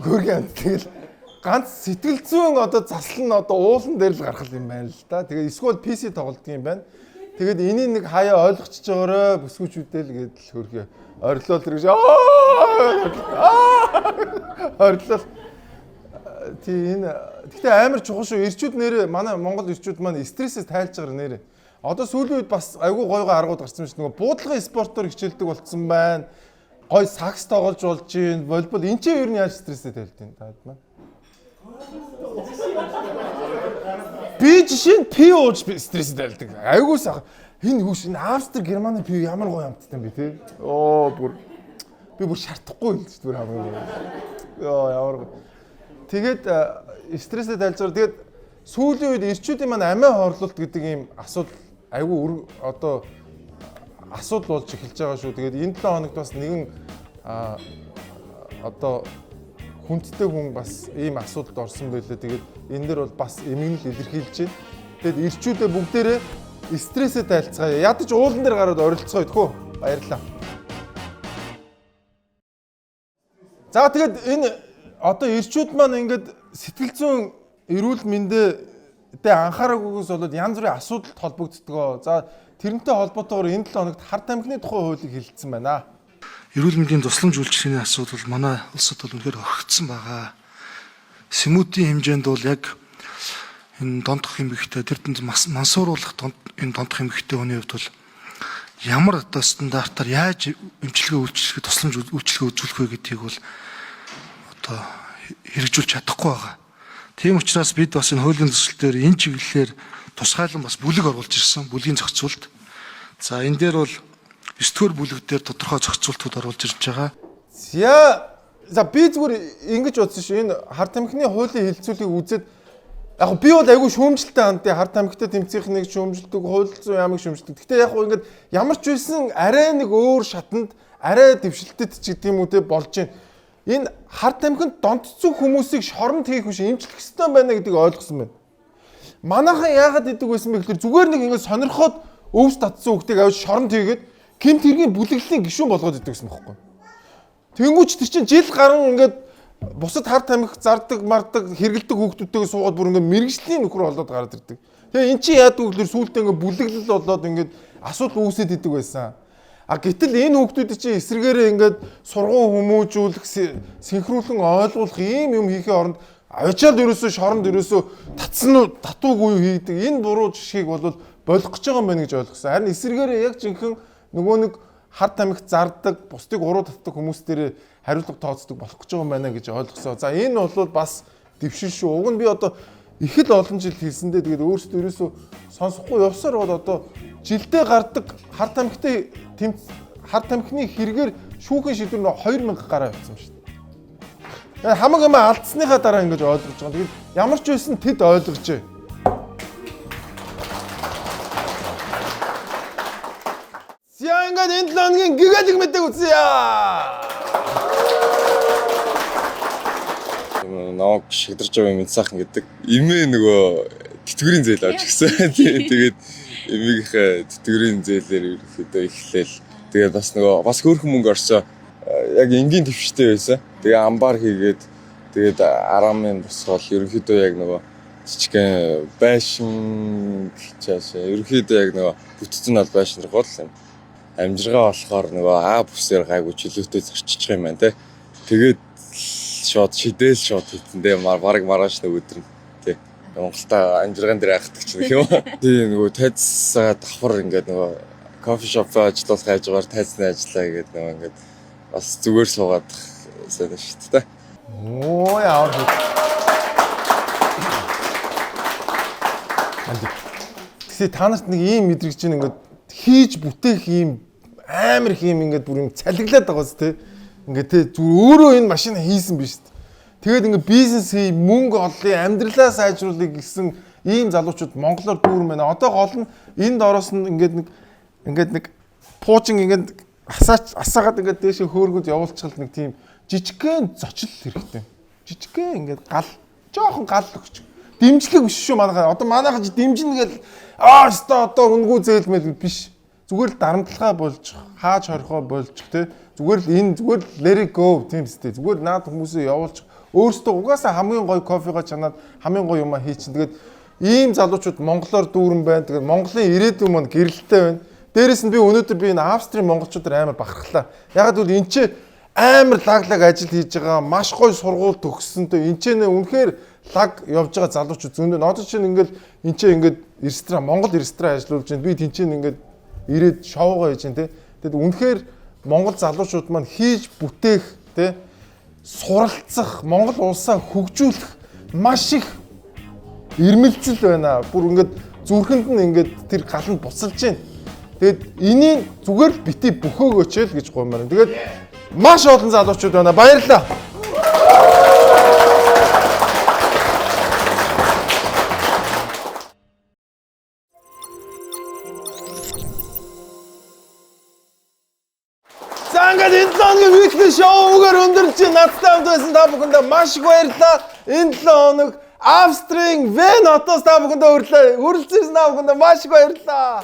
Хөргөн тэгэл ганц сэтгэл зүйн одоо засал нь одоо уулан дээр л гарах юм байна л да. Тэгээ эсвэл PC тоглодог юм байна. Тэгээд энийг нэг хаяа ойлгочихж байгаарэ бүсгүүчүүдээ л гэдэл хөргөө орилол тэр гэж орилол тий энэ гэхдээ амар чухал шүү. Ирчүүд нэрээ манай Монгол ирчүүд маань стрессээс тайлж байгаа нэрээ. Одоо сүүлийн үед бас айгүй гой аргууд гарсан шүү. Нөгөө буудлагын спортоор хичээлдэг болцсон байна. Гой сакс тоглож болж гин волейбол энэ ч ер нь яаж стрессээ тайлдаг таад маань. Би жишээ нь пи ууж стрессээ тайлдаг. Айгүй сах энэ хүүш энэ Австри Германы пи ямар гоё амттай юм бэ те. Би бүр шартахгүй л зүгээр хамгийн. Ямар тэгээд стрессээ тайлжгаар тэгээд сүүлийн үед ирчүүдийн маань амиа хорлолт гэдэг ийм асуудал айгүй одоо асуудал болж эхэлж байгаа шүү. Тэгээд энэ 7 хоногт бас нэгэн одоо хүндтэй хүн бас ийм асуудалд орсон байлээ. Тэгээд энэ дэр бол бас эмгэнэл илэрхийлж байна. Тэгээд ирчүүдээ бүгдээрээ стрессээ тайлцгаая. Ядаж уулан дээр гараад оролцгоо идэх үү? Баярлалаа. За тэгээд энэ одоо ирчүүд маань ингээд сэтгэл зүйн эрүүл мэндэд анхаараагүйгээс болоод янз бүрийн асуудалд холбогддог. За тэрнтэй холбоотойгоор энэ 7 хоногт харт амхны тухай хуулийг хэлэлцсэн байна. Эрүүл мэндийн тусламж үйлчилгээний асуудал манай улсад бол үнэхээр орхигдсон байгаа. Сэмүүдийн хэмжээнд бол яг энэ дондох эмэгтэй тэр дэнд мансууруулах энэ дондох эмэгтэй хүний хувьд бол ямар одоо стандартаар яаж эмчилгээ тусламж үйлчилгээ үзүүлэх вэ гэдгийг бол одоо хэрэгжүүлж чадахгүй байгаа. Тийм учраас бид бас энэ хуулийн төсөлтөөр энэ чиглэлээр тусгайлан бас бүлэг оруулж ирсэн. Бүлгийн зохицуулт. За энэ дээр бол 9 дугаар бүлэг дээр тодорхой зохицуултууд оруулж ирж байгаа. За би зүгээр ингэж бодсон шүү. Энэ харт амхны хуулийн хэлэлцүүлгийг үзээд яг би бол айгүй шүүмжлэлтэй хандтай харт амхтай тэмцэх нэг шүүмжилдэг, хууль зүйн ямиг шүүмжилдэг. Гэхдээ яг ингэж ямар ч байсан арай нэг өөр шатанд арай дэвшилтэд ч гэдэг юм уу те болж байна. Энэ харт амхинд донтцсон хүмүүсийг шоронд хийх биш эмчлэх ёстой байна гэдгийг ойлгосон байна. Манайхан яагаад идэг байсан бэ гэхээр зүгээр нэг ингэ сонирхоод өвс татсан хүүхдийг авч шоронд хийгээд гэмт хэргийн бүлэглэлийн гишүүн болгоод идэг гэсэн байхгүй. Тэнгүүч тэр чинь жил гарan ингээд бусад харт амхи зардаг, мардаг, хэргэлдэг хүүхдүүдтэйгээ суугаад бүр ингээд мэрэгжлийн нөхөр болоод гараад ирдэг. Тэгээ эн чинь яадаг вэ гэхээр сүүлдээ ингээд бүлэглэл болоод ингээд асуудал үүсээд идэг байсан. Гэтэл энэ хүүхдүүд чинь эсрэгээрээ ингээд сургууль хүмүүжүүлэх, синхруулан ойлгуулах ийм юм хийхээ оронд авчаал ерөөсөө шоронд ерөөсөө татуугүй хийдэг. Энэ буруу жишгийг бол болох гэж байгаа юм байна гэж ойлгосон. Харин эсрэгээрээ яг жинхэнэ нөгөө нэг хар тамхи зардаг, бусдыг уруу татдаг хүмүүс дээр хариуцлага тооцдог болох гэж байгаа юм байна гэж ойлгосоо. За энэ бол бас дэвшил шүү. Уг нь би одоо их л олон жил хийсэндээ тэгээд өөрсдөө ерөөсөө сонсохгүй явсаар бол одоо жилдээ гардаг хар тамхитай хар тамхины хэрэгээр шүүхийн шийдвэр нь 2000 гараа явсан шүү дээ. Хамаг юм алдсныхаа дараа ингэж ойлгож байгаа. Тэгээд ямар ч байсан тэд ойлгожээ. За ингээд энэ 7 хоногийн гигадик мэдээ үзье. Ноог шигдэрж байгаа юм сайхан гэдэг. Имээ нөгөө тэтгэврийн зээл авч гисэн. Тэгээд эмийнхээ тэтгэврийн зээлээр ерөөхдөө эхлээл. Тэгээд бас нөгөө бас хөөрхөн мөнгө орсоо. Яг энгийн төвштэй байсан. Тэгээ амбар хийгээд тэгээд 10,000 босгоол ерөөхдөө яг нөгөө жижигхэн байшин чаашаа ерөөхдөө яг нөгөө бүтцэн бол байшин гол юм. Амжиргаа болохоор нөгөө бүсээр гайгүй чөлөөтэй зарчиж байгаа юм байна те. Тэгээд шууд шидээл шууд хийтэндээ бараг маргааш нэг өдөр тий. Монголда амжиргаан дээр айхдаг ч гэх юм. Тий нөгөө тайцсаа давхар ингээд нөгөө кофе шоп ажиллах хажуугаар тайцны ажиллаа гэдэг нөгөө ингээд бас зүгээр суугаад сайн шүү дээ. Оо яа. Тэгсээ та нарт нэг ийм мэдрэгч чинь ингээд хийж бүтээх ийм амар их юм ингээд бүр юм цалиглаад байгаа зү тий. Ингээд тий зүгээр өөрөө энэ машин хийсэн биш үү. Тэгээд ингээд бизнес хий мөнгө олъё амьдралаа сайжруулах гэсэн ийм залуучууд монголоор дүүрэн байна. Одоо гол нь энд ороос нь ингээд нэг пуужин ингээд асаагаад ингээд дээшээ хөөргөд явуулчихвал нэг тийм жижигхэн зочлол хэрэгтэй. Жижигхэн ингээд гал жоохон гал өгч. Дэмжлэг биш шүү манайхаа. Одоо манайхаа дэмжинэ гэл одоо үнгүй зээлмэл биш. Зүгээр л дарамтлагаа болж хааж хорхоо болж те зүгээр л энэ зүгээр л let it go тийм сте зүгээр наад хүмүүсээ явуулчих өөртөө угаасаа хамгийн гоё кофегаа чанаад хамгийн гоё юмаа хийчин тэгээд ийм залуучууд монголоор дүүрэн байна тэгээд Монголын ирээдүйн маань гэрэлтэй байна дээрэс нь би өнөөдөр энэ Австрийн монголчуудаар амар бахархлаа ягаад гэвэл энэ ч амар лаглаг ажил хийж байгаа маш гоё сургууль төгссөнтэй энэ ч нэ үнэхээр лаг явж байгаа залуучууд зөндөө одоо чинь ингээд энэ ч ингээд ресторан Монгол ресторан ажиллуулж байна би тэнцэн ингээд ирээд шоугаа хийж дээ. Тэгэд үнэхээр Монгол залуучууд маань хийж бүтээх тэ суралцах, Монгол улсаа хөгжүүлэх маш их ирмэлцэл байна. Бүр ингээд зүрхэнд нь ингээд тэр галанд буцалж байна. Тэгэд энийг зүгээр л бити бөхөөгөөч л гэж гомоор. Тэгээд маш олон залуучууд байна. Баярлалаа. Энэ 7 хоногийн weekly show-гээр өндөрлж надтай хамт байсан та бүхэндээ маш их баярлалаа. Энэ 7 хоног Австрийн Вен хотоос та бүхэндээ хүрэлцсэн та бүхэндээ маш их баярлалаа.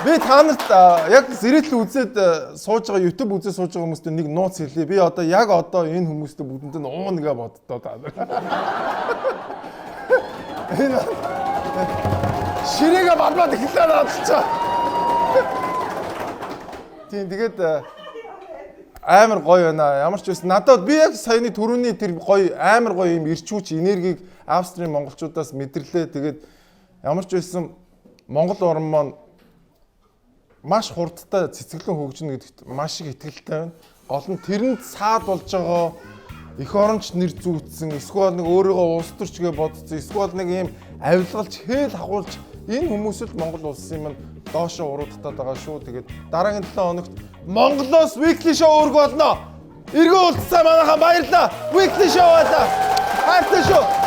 Би та нарт яг зэрэглэл үзээд сууж байгаа YouTube үзээд сууж байгаа хүмүүстээ нэг нууц хэлье. Би одоо яг одоо энэ хүмүүстээ бүгдэнд нь уунагаа боддоо та нар. Ширэгээ бадмад эхлээд авчихаа. Тийм тэгээд амар гоё байна. Ямар ч байсан надад би яг саяны түрүүний тэр гоё амар гоё юм ирчүүч энергийг Австрийн монголчуудаас мэдэрлээ. Тэгээд ямар ч байсан Монгол орн маань маш хурдтай цэцэглэн хөгжинө гэдэгт маш их итгэлтэй байна. Гол нь тэрэнд саад болж байгаа эх оронч нэр зүүцсэн эсвэл нэг өөрийгөө улс төрчгээ бодсон эсвэл нэг юм авилгалж хээл хагуулж энэ хүмүүс л Монгол улсын маань доошоо уруудтаад байгаа шүү. Тэгээд дараагийн 7 хоногт Монголоос weekly show өргө болно. Эргөө уулзсаа манайхаа баярлалаа. Weekly show болоо. Хайртай шүү.